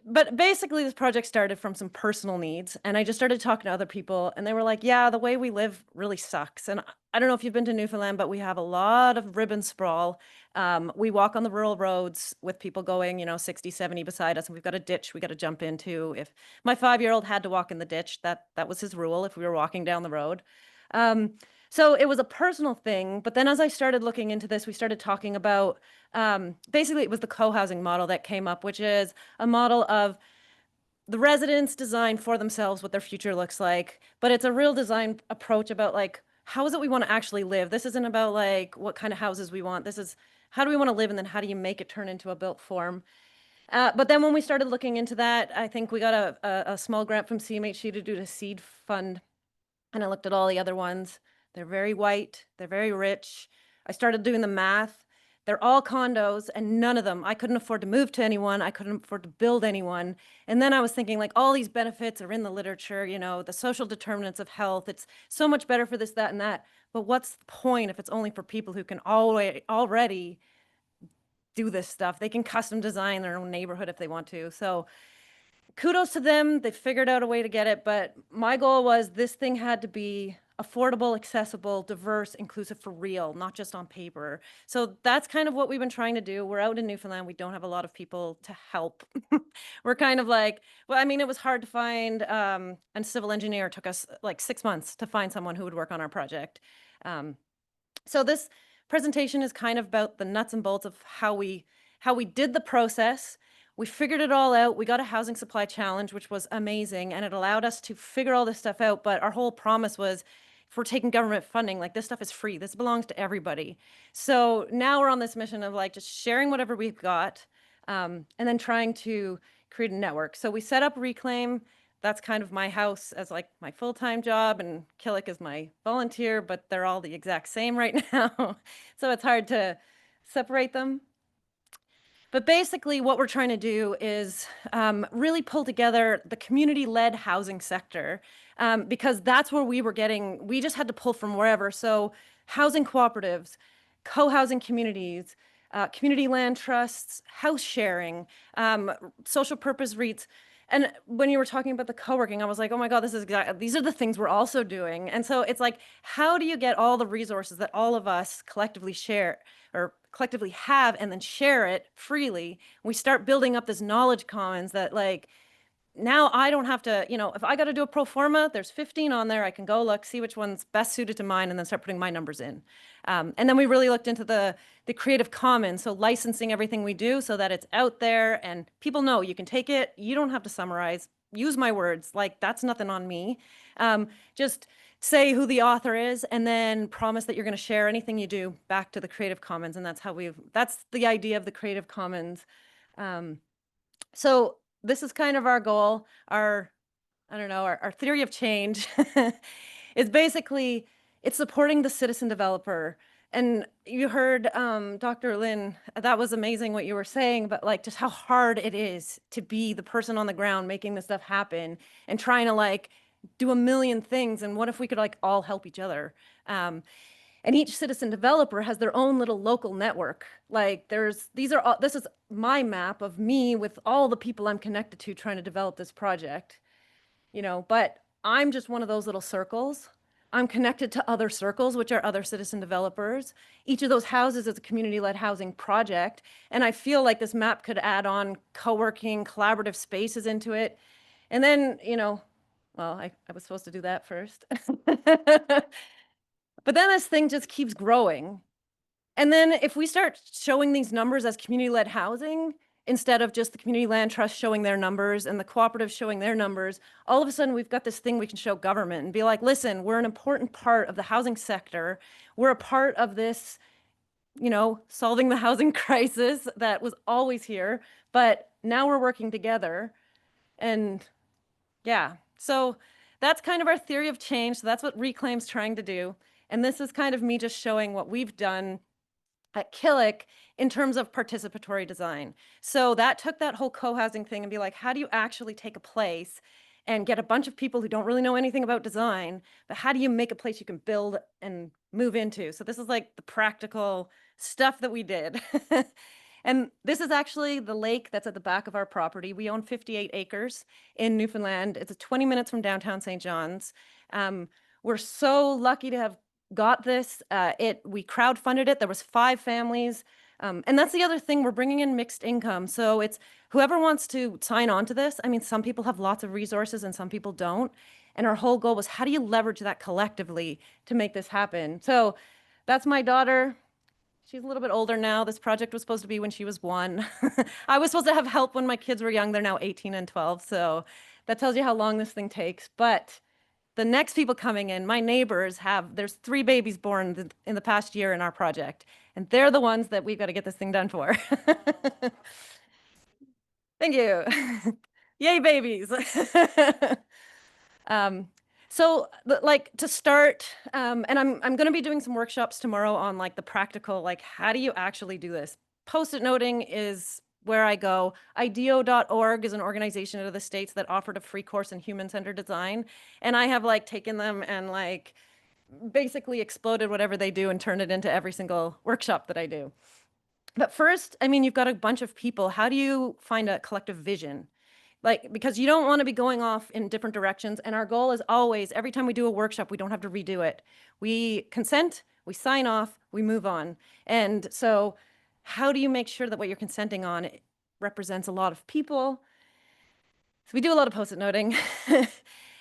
Speaker 4: But basically this project started from some personal needs, and I just started talking to other people, and they were like, yeah, the way we live really sucks. And I don't know if you've been to Newfoundland, but we have a lot of ribbon sprawl. We walk on the rural roads with people going, 60, 70 beside us, and we've got a ditch we got to jump into. If my 5-year-old had to walk in the ditch, that was his rule if we were walking down the road. So it was a personal thing, but then as I started looking into this, we started talking about, basically it was the co-housing model that came up, which is a model of the residents design for themselves what their future looks like, but it's a real design approach about like, how is it we want to actually live? This isn't about like what kind of houses we want. This is how do we want to live, and then how do you make it turn into a built form? But then when we started looking into that, I think we got a small grant from CMHC to do a seed fund, and I looked at all the other ones. They're very white, they're very rich. I started doing the math. They're all condos, and none of them, I couldn't afford to move to anyone. I couldn't afford to build anyone. And then I was thinking like all these benefits are in the literature, the social determinants of health. It's so much better for this, that, and that. But what's the point if it's only for people who can already do this stuff? They can custom design their own neighborhood if they want to. So kudos to them. They figured out a way to get it. But my goal was this thing had to be affordable, accessible, diverse, inclusive for real, not just on paper. So that's kind of what we've been trying to do. We're out in Newfoundland. We don't have a lot of people to help. We're kind of like, well, I mean, it was hard to find, and civil engineer took us like 6 months to find someone who would work on our project. So this presentation is kind of about the nuts and bolts of how we did the process. We figured it all out. We got a housing supply challenge, which was amazing, and it allowed us to figure all this stuff out. But our whole promise was, if we're taking government funding, like this stuff is free. This belongs to everybody. So now we're on this mission of like just sharing whatever we've got, and then trying to create a network. So we set up Reclaim. That's kind of my house as like my full-time job, and Killick is my volunteer, but they're all the exact same right now. So it's hard to separate them. But basically what we're trying to do is really pull together the community-led housing sector, because that's where we just had to pull from wherever. So housing cooperatives, co-housing communities, community land trusts, house sharing, social purpose REITs. And when you were talking about the co-working, I was like, oh my God, these are the things we're also doing. And so it's like, how do you get all the resources that all of us collectively share or collectively have and then share it freely? We start building up this knowledge commons that like, now I don't have to, if I got to do a pro forma, there's 15 on there. I can go look, see which one's best suited to mine, and then start putting my numbers in. And then we really looked into the Creative Commons, so licensing everything we do so that it's out there and people know you can take it. You don't have to summarize. Use my words. Like, that's nothing on me. Just say who the author is and then promise that you're going to share anything you do back to the Creative Commons. And that's that's the idea of the Creative Commons. So this is kind of our goal. Our theory of change is basically, it's supporting the citizen developer. And you heard Dr. Lynn, that was amazing what you were saying, but like just how hard it is to be the person on the ground making this stuff happen and trying to like do a million things. And what if we could like all help each other? And each citizen developer has their own little local network. Like this is my map of me with all the people I'm connected to trying to develop this project, but I'm just one of those little circles. I'm connected to other circles, which are other citizen developers. Each of those houses is a community-led housing project. And I feel like this map could add on co-working, collaborative spaces into it. And then, well, I was supposed to do that first. But then this thing just keeps growing. And then if we start showing these numbers as community-led housing, instead of just the community land trust showing their numbers and the cooperative showing their numbers, all of a sudden we've got this thing we can show government and be like, listen, we're an important part of the housing sector. We're a part of this, solving the housing crisis that was always here, but now we're working together. And yeah, so that's kind of our theory of change. So that's what Reclaim's trying to do. And this is kind of me just showing what we've done at Killick in terms of participatory design. So that took that whole co-housing thing and be like, how do you actually take a place and get a bunch of people who don't really know anything about design, but how do you make a place you can build and move into? So this is like the practical stuff that we did. And this is actually the lake that's at the back of our property. We own 58 acres in Newfoundland. It's 20 minutes from downtown St. John's. We're so lucky to have got this. We crowdfunded it. There was 5 families. And that's the other thing. We're bringing in mixed income. So it's whoever wants to sign on to this. I mean, some people have lots of resources and some people don't. And our whole goal was, how do you leverage that collectively to make this happen? So that's my daughter. She's a little bit older now. This project was supposed to be when she was 1. I was supposed to have help when my kids were young. They're now 18 and 12. So that tells you how long this thing takes. But the next people coming in, my neighbors there's 3 babies born in the past year in our project. And they're the ones that we've got to get this thing done for. Thank you. Yay, babies. So to start, and I'm going to be doing some workshops tomorrow on like the practical, like how do you actually do this? Post-it noting is where I go. IDEO.org is an organization of the States that offered a free course in human-centered design. And I have like taken them and like basically exploded whatever they do and turned it into every single workshop that I do. But first, I mean, you've got a bunch of people. How do you find a collective vision? Because you don't want to be going off in different directions. And our goal is always, every time we do a workshop, we don't have to redo it. We consent, we sign off, we move on. And so how do you make sure that what you're consenting on represents a lot of people? So we do a lot of post-it noting.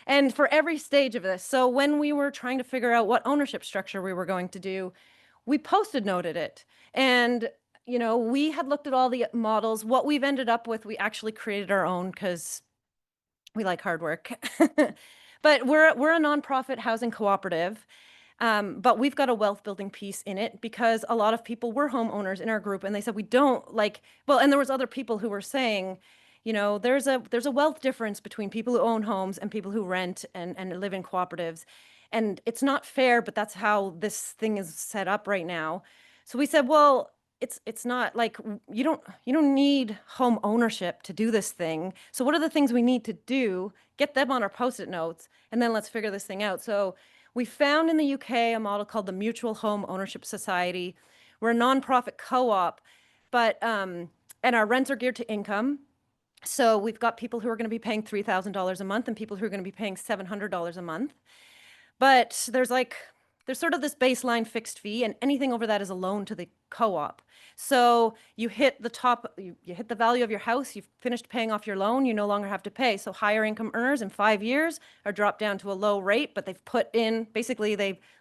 Speaker 4: And for every stage of this, so when we were trying to figure out what ownership structure we were going to do, we post-it noted it. And we had looked at all the models. What we've ended up with, we actually created our own because we like hard work. But we're a nonprofit housing cooperative. But we've got a wealth building piece in it because a lot of people were homeowners in our group, and they said we don't and there was other people who were saying, there's a wealth difference between people who own homes and people who rent and live in cooperatives. And it's not fair, but that's how this thing is set up right now. So we said, well, it's not like you don't need home ownership to do this thing. So what are the things we need to do? Get them on our post-it notes, and then let's figure this thing out. So we found in the UK a model called the Mutual Home Ownership Society. We're a nonprofit co-op, but and our rents are geared to income. So we've got people who are going to be paying $3,000 a month and people who are going to be paying $700 a month. But there's sort of this baseline fixed fee, and anything over that is a loan to the co-op. So you hit the top, you hit the value of your house, you've finished paying off your loan, you no longer have to pay. So higher income earners in 5 years are dropped down to a low rate, but they've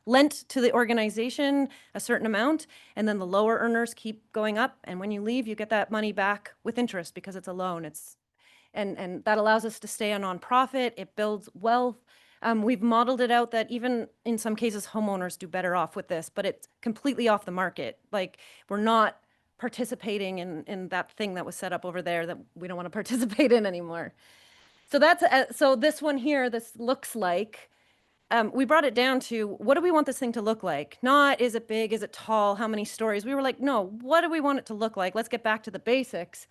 Speaker 4: lent to the organization a certain amount, and then the lower earners keep going up. And when you leave, you get that money back with interest because it's a loan. And that allows us to stay a nonprofit. It builds wealth. We've modeled it out that even in some cases, homeowners do better off with this, but it's completely off the market. Like, we're not participating in that thing that was set up over there that we don't want to participate in anymore. So so this one here, this looks like, we brought it down to, what do we want this thing to look like? Not, is it big, is it tall, how many stories? We were like, no, what do we want it to look like? Let's get back to the basics.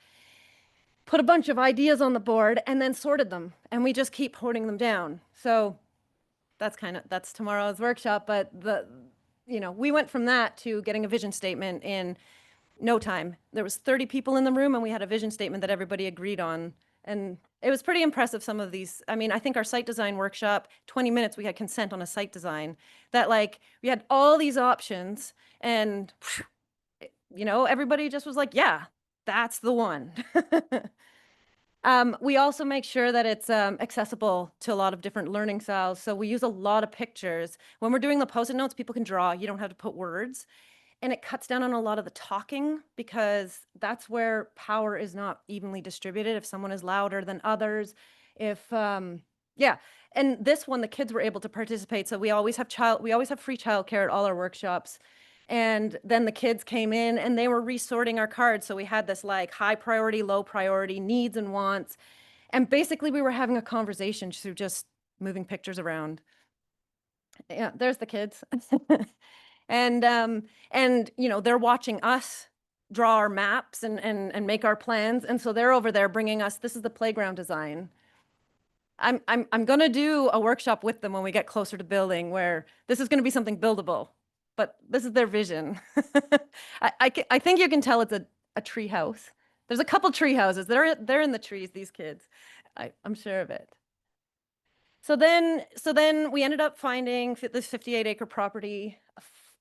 Speaker 4: Put a bunch of ideas on the board and then sorted them, and we just keep hoarding them down. So that's tomorrow's workshop, but we went from that to getting a vision statement in no time. There was 30 people in the room and we had a vision statement that everybody agreed on. And it was pretty impressive, some of these. I mean, I think our site design workshop, 20 minutes, we had consent on a site design that like, we had all these options and, everybody just was like, yeah, that's the one. We also make sure that it's accessible to a lot of different learning styles. So we use a lot of pictures. When we're doing the Post-it notes, people can draw. You don't have to put words. And it cuts down on a lot of the talking because that's where power is not evenly distributed. If someone is louder than others, yeah. And this one, the kids were able to participate. So we always have free childcare at all our workshops. And then the kids came in and they were resorting our cards. So we had this like high priority, low priority, needs and wants. And basically we were having a conversation through just moving pictures around. Yeah, there's the kids. And they're watching us draw our maps and make our plans. And so they're over there bringing us, this is the playground design. I'm going to do a workshop with them when we get closer to building where this is going to be something buildable, but this is their vision. I think you can tell it's a tree house. There's a couple tree houses. They're in the trees, these kids. I'm sure of it. So then we ended up finding this 58-acre property.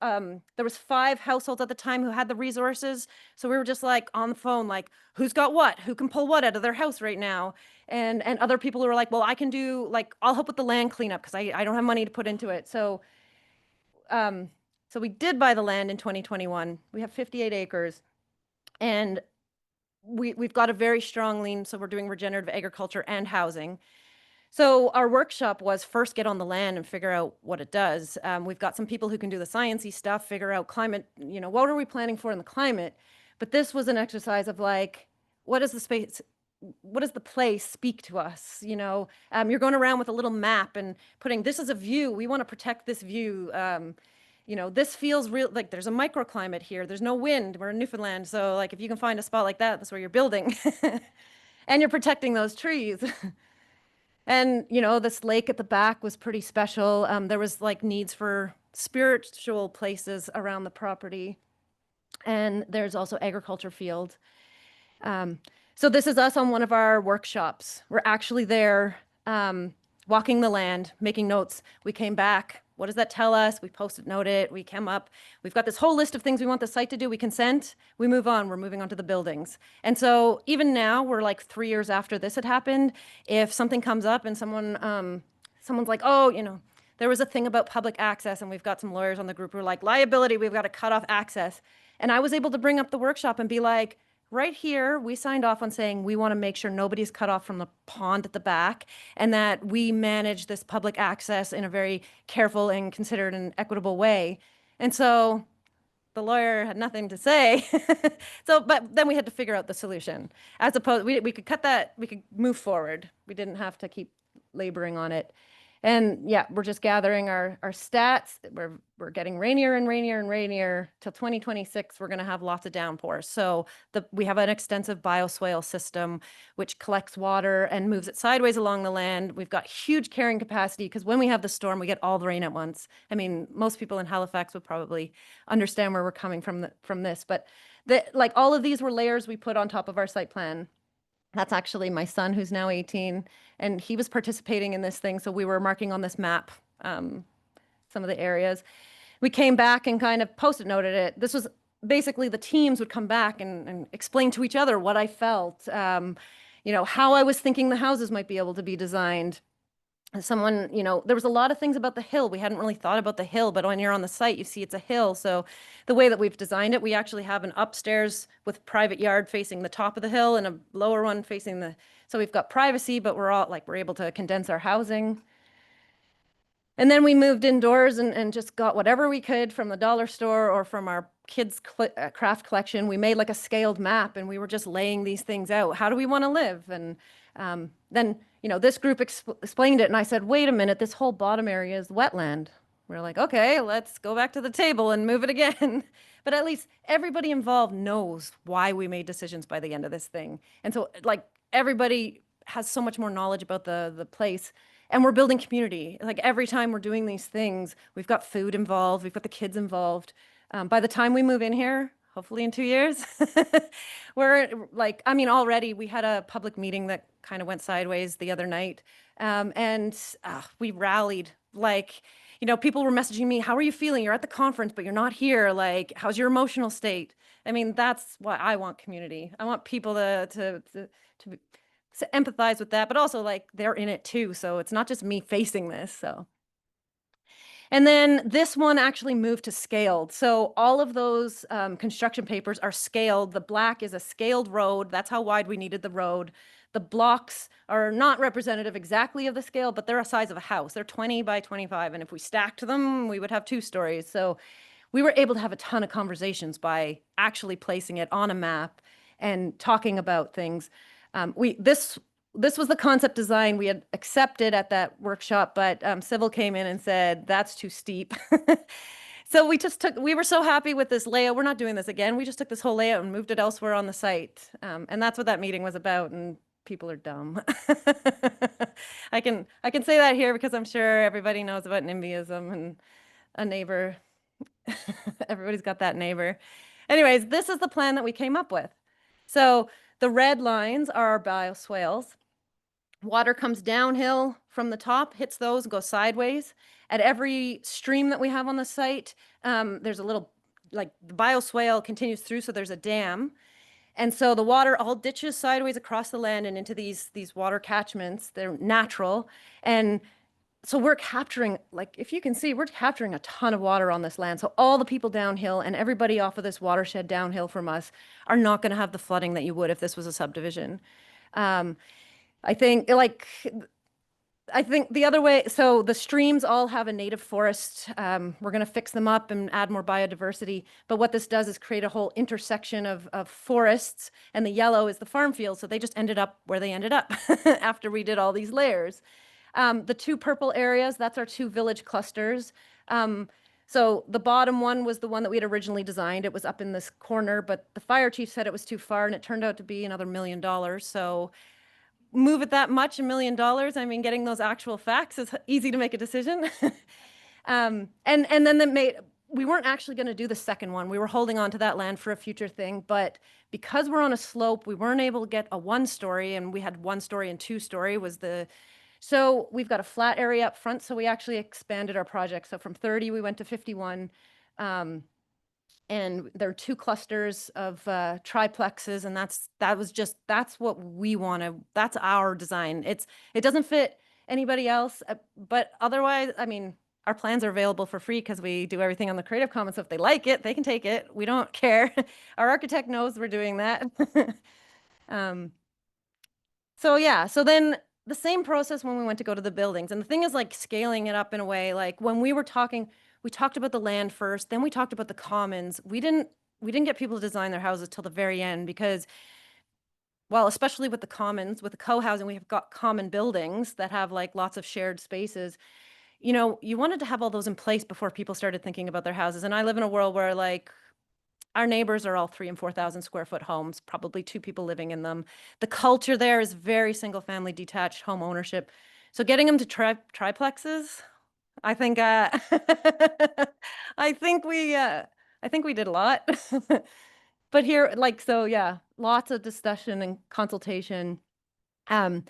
Speaker 4: There was 5 households at the time who had the resources. So we were just like on the phone, like who's got what, who can pull what out of their house right now. And other people who were like, well, I can do I'll help with the land cleanup because I don't have money to put into it. So we did buy the land in 2021. We have 58 acres and we've got a very strong lean. So we're doing regenerative agriculture and housing. So our workshop was first get on the land and figure out what it does. We've got some people who can do the sciencey stuff, figure out climate, what are we planning for in the climate? But this was an exercise of like, what does the place speak to us? You're going around with a little map and putting, this is a view, we want to protect this view. This feels real, like there's a microclimate here. There's no wind, we're in Newfoundland. So like, if you can find a spot like that, that's where you're building and you're protecting those trees. And, this lake at the back was pretty special. There was like needs for spiritual places around the property. And there's also agriculture field. So this is us on one of our workshops. We're actually there walking the land, making notes. We came back. What does that tell us? We Post-it note it. We came up. We've got this whole list of things we want the site to do. We consent. We move on. We're moving on to the buildings. And so even now, we're like 3 years after this had happened. If something comes up and someone's like, oh, there was a thing about public access, and we've got some lawyers on the group who are like, liability, we've got to cut off access. And I was able to bring up the workshop and be like, right here, we signed off on saying we want to make sure nobody's cut off from the pond at the back and that we manage this public access in a very careful and considered and equitable way. And so the lawyer had nothing to say. But then we had to figure out the solution. As opposed, we could cut that, we could move forward. We didn't have to keep laboring on it. And yeah, we're just gathering our stats. We're getting rainier and rainier and rainier. Till 2026, we're going to have lots of downpours. So we have an extensive bioswale system, which collects water and moves it sideways along the land. We've got huge carrying capacity because when we have the storm, we get all the rain at once. I mean, most people in Halifax would probably understand where we're coming from this. But all of these were layers we put on top of our site plan. That's actually my son, who's now 18, and he was participating in this thing. So we were marking on this map some of the areas. We came back and kind of Post-it noted it. This was basically the teams would come back and explain to each other what I felt, how I was thinking the houses might be able to be designed. Someone, there was a lot of things about the hill. We hadn't really thought about the hill, but when you're on the site, you see it's a hill. So the way that we've designed it, we actually have an upstairs with private yard facing the top of the hill and a lower one facing so we've got privacy, but we're able to condense our housing. And then we moved indoors and just got whatever we could from the dollar store or from our kids' craft collection. We made like a scaled map and we were just laying these things out. How do we want to live? And then, this group explained it and I said, wait a minute, this whole bottom area is wetland. We're like, okay, let's go back to the table and move it again. But at least everybody involved knows why we made decisions by the end of this thing. And so everybody has so much more knowledge about the place. and we're building community. Like every time we're doing these things, we've got food involved, we've got the kids involved. By the time we move in here, hopefully in 2 years, we're like, I mean, already we had a public meeting that kind of went sideways the other night. And we rallied, like, you know, people were messaging me, how are you feeling? You're at the conference, but you're not here. Like, how's your emotional state? I mean, that's why I want community. I want people to empathize with that, but also like they're in it too. So it's not just me facing this. So. And then this one actually moved to scaled. So all of those construction papers are scaled. The black is a scaled road. That's how wide we needed the road. The blocks are not representative exactly of the scale, but they're a size of a house. They're 20 by 25. And if we stacked them, we would have 2 stories. So we were able to have a ton of conversations by actually placing it on a map and talking about things. This was the concept design we had accepted at that workshop, but Civil came in and said, that's too steep. So we were so happy with this layout. We're not doing this again. We just took this whole layout and moved it elsewhere on the site. And that's what that meeting was about. And people are dumb. I can say that here because I'm sure everybody knows about NIMBYism and a neighbor. Everybody's got that neighbor. Anyways, this is the plan that we came up with. So the red lines are our bioswales. Water comes downhill from the top, hits those, goes sideways. At every stream that we have on the site, there's a little, like the bioswale continues through, so there's a dam. And so the water all ditches sideways across the land and into these water catchments. They're natural. And so we're capturing, like, if you can see, we're capturing a ton of water on this land. So all the people downhill and everybody off of this watershed downhill from us are not going to have the flooding that you would if this was a subdivision. I think the other way, so the streams all have a native forest. We're going to fix them up and add more biodiversity. But what this does is create a whole intersection of forests, and the yellow is the farm field. So they just ended up where they ended up after we did all these layers. The 2 purple areas, that's our 2 village clusters. So the bottom one was the one that we had originally designed. It was up in this corner, but the fire chief said it was too far, and it turned out to be another $1 million. So move it that much, $1 million. I mean, getting those actual facts is easy to make a decision. And then we weren't actually going to do the second one. We were holding on to that land for a future thing, but because we're on a slope, we weren't able to get a 1-story, and we had 1-story and 2-story so we've got a flat area up front. So we actually expanded our project. So from 30, we went to 51. And there are 2 clusters of triplexes, and that's what we want to, that's our design. It doesn't fit anybody else, but otherwise, I mean, our plans are available for free because we do everything on the Creative Commons. So if they like it, they can take it. We don't care. Our architect knows we're doing that. So yeah, so then the same process when we went to go to the buildings. And the thing is, like, scaling it up in a way, like when we talked about the land first, then we talked about the commons. We didn't get people to design their houses till the very end because, well, especially with the commons, with the co-housing, we have got common buildings that have like lots of shared spaces. You know, you wanted to have all those in place before people started thinking about their houses. And I live in a world where, like, our neighbors are all 3,000 and 4,000 square foot homes, probably 2 people living in them. The culture there is very single family detached home ownership. So getting them to triplexes, I think I think we did a lot. But here, like, so yeah, lots of discussion and consultation. And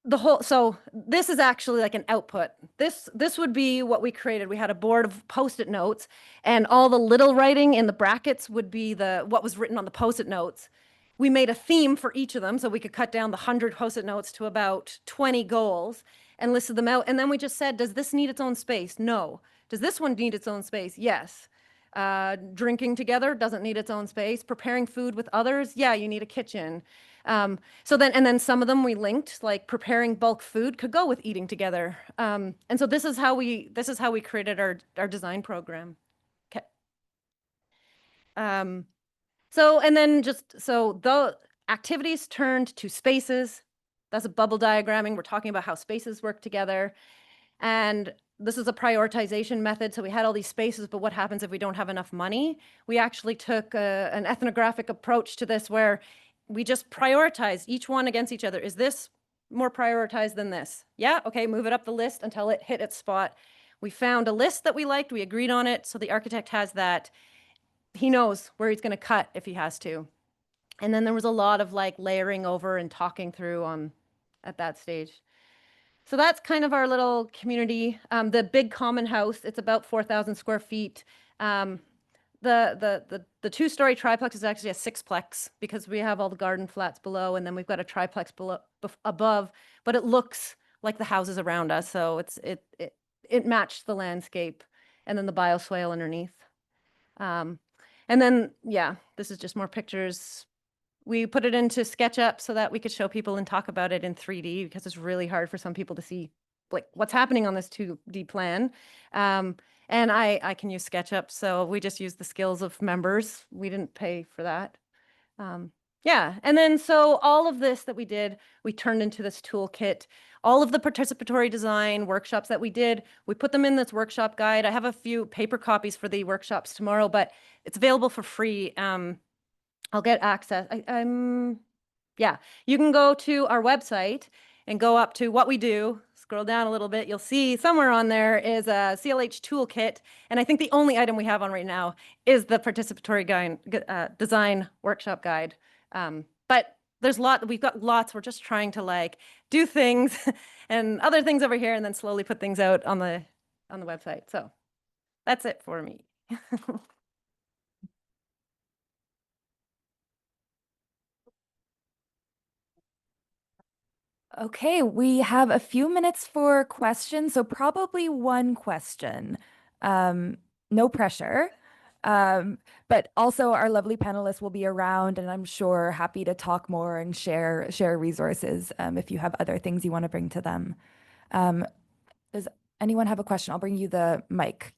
Speaker 4: so this is actually like an output. This would be what we created. We had a board of Post-it notes, and all the little writing in the brackets would be what was written on the Post-it notes. We made a theme for each of them, so we could cut down the 100 Post-it notes to about 20 goals and listed them out. And then we just said, does this need its own space? No. Does this one need its own space? Yes. Drinking together doesn't need its own space. Preparing food with others, yeah, you need a kitchen. And then some of them we linked, like preparing bulk food could go with eating together. And so this is how we created our design program. Okay. So the activities turned to spaces. That's a bubble diagramming. We're talking about how spaces work together. And this is a prioritization method. So we had all these spaces, but what happens if we don't have enough money? We actually took an ethnographic approach to this where we just prioritized each one against each other. Is this more prioritized than this. Yeah, okay, move it up the list until it hit its spot. We found a list that we liked, we agreed on it, so the architect has that. He knows where he's gonna cut if he has to. And then there was a lot of like layering over and talking through at that stage. So that's kind of our little community. The big common house, it's about 4,000 square feet. The two-story triplex is actually a sixplex because we have all the garden flats below, and then we've got a triplex below above, but it looks like the houses around us. So it matched the landscape, and then the bioswale underneath. And then, yeah, this is just more pictures. We put it into SketchUp so that we could show people and talk about it in 3D because it's really hard for some people to see like what's happening on this 2D plan. And I can use SketchUp, so we just use the skills of members. We didn't pay for that. Yeah, and then so all of this that we did, we turned into this toolkit. All of the participatory design workshops that we did, we put them in this workshop guide. I have a few paper copies for the workshops tomorrow, but it's available for free. I'll get access. Yeah, you can go to our website and go up to what we do. Scroll down a little bit. You'll see somewhere on there is a CLH toolkit. And I think the only item we have on right now is the participatory guide, design workshop guide. But we've got lots. We're just trying to like do things and other things over here and then slowly put things out on the website. So that's it for me.
Speaker 1: Okay, we have a few minutes for questions, so probably one question. No pressure. But also our lovely panelists will be around and I'm sure happy to talk more and share resources if you have other things you want to bring to them. Does anyone have a question? I'll bring you the mic.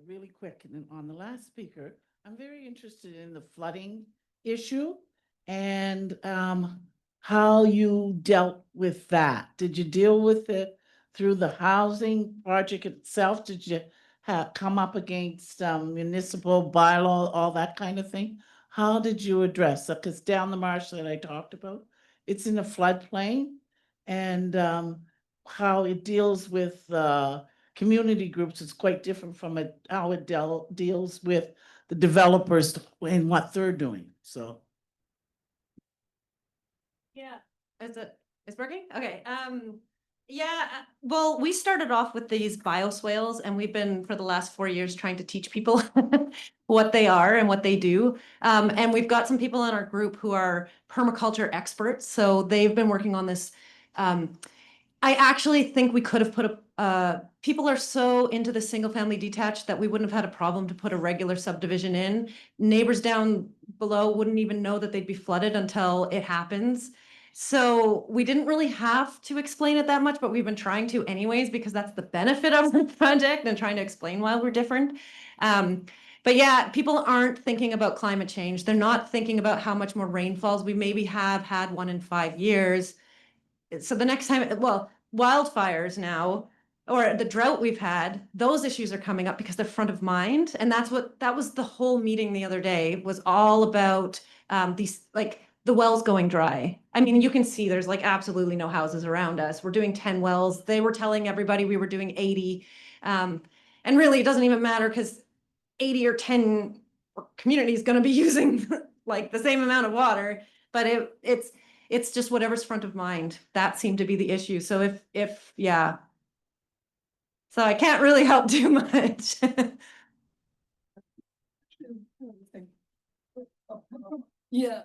Speaker 5: Really quick, and then on the last speaker, I'm very interested in the flooding issue and how you dealt with that. Did you deal with it through the housing project itself? Did you come up against municipal bylaw, all that kind of thing? How did you address it? Because down the marsh that I talked about, it's in a floodplain, and how it deals with community groups is quite different from how it deals with the developers and what they're doing, so.
Speaker 4: Yeah, it's working? Okay, yeah, well, we started off with these bioswales and we've been for the last 4 years trying to teach people what they are and what they do. And we've got some people in our group who are permaculture experts, so they've been working on this. I actually think we could have put people are so into the single family detached that we wouldn't have had a problem to put a regular subdivision in. Neighbors down below wouldn't even know that they'd be flooded until it happens. So we didn't really have to explain it that much, but we've been trying to anyways, because that's the benefit of the project and trying to explain why we're different. But yeah, people aren't thinking about climate change. They're not thinking about how much more rain falls. We maybe have had 1 in 5 years. So the next time, well, wildfires now, or the drought we've had, those issues are coming up because they're front of mind. And that was the whole meeting the other day, was all about these, like the wells going dry. I mean, you can see there's like absolutely no houses around us. We're doing 10 wells. They were telling everybody we were doing 80. And really, it doesn't even matter because 80 or 10 communities going to be using like the same amount of water, but it's just whatever's front of mind. That seemed to be the issue. So yeah. So I can't really help too much.
Speaker 6: Yeah.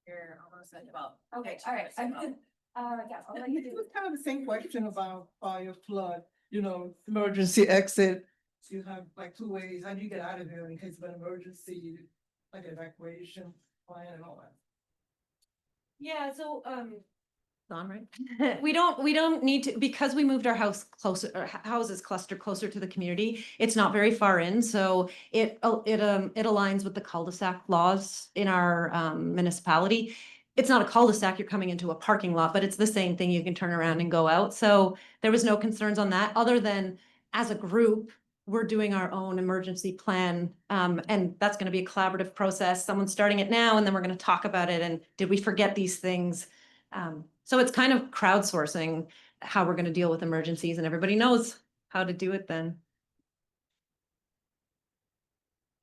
Speaker 6: You're almost at about. Okay, all right. Yeah, I'll let you do
Speaker 7: It was kind of the same question about fire, flood, emergency exit. So you have like 2 ways, how do you get out of there in case of an emergency, like evacuation plan and all that?
Speaker 4: Yeah, so On, right? We don't need to, because we moved our house closer, or houses cluster closer to the community. It's not very far in, so it aligns with the cul-de-sac laws in our municipality. It's not a cul-de-sac, you're coming into a parking lot, but it's the same thing. You can turn around and go out. So there was no concerns on that, other than as a group, we're doing our own emergency plan. And that's going to be a collaborative process. Someone's starting it now, and then we're going to talk about it. And did we forget these things? So it's kind of crowdsourcing how we're going to deal with emergencies, and everybody knows how to do it then.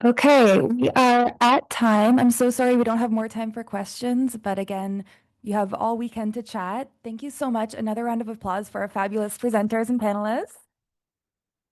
Speaker 1: Okay, we are at time. I'm so sorry we don't have more time for questions, but again, you have all weekend to chat. Thank you so much. Another round of applause for our fabulous presenters and panelists.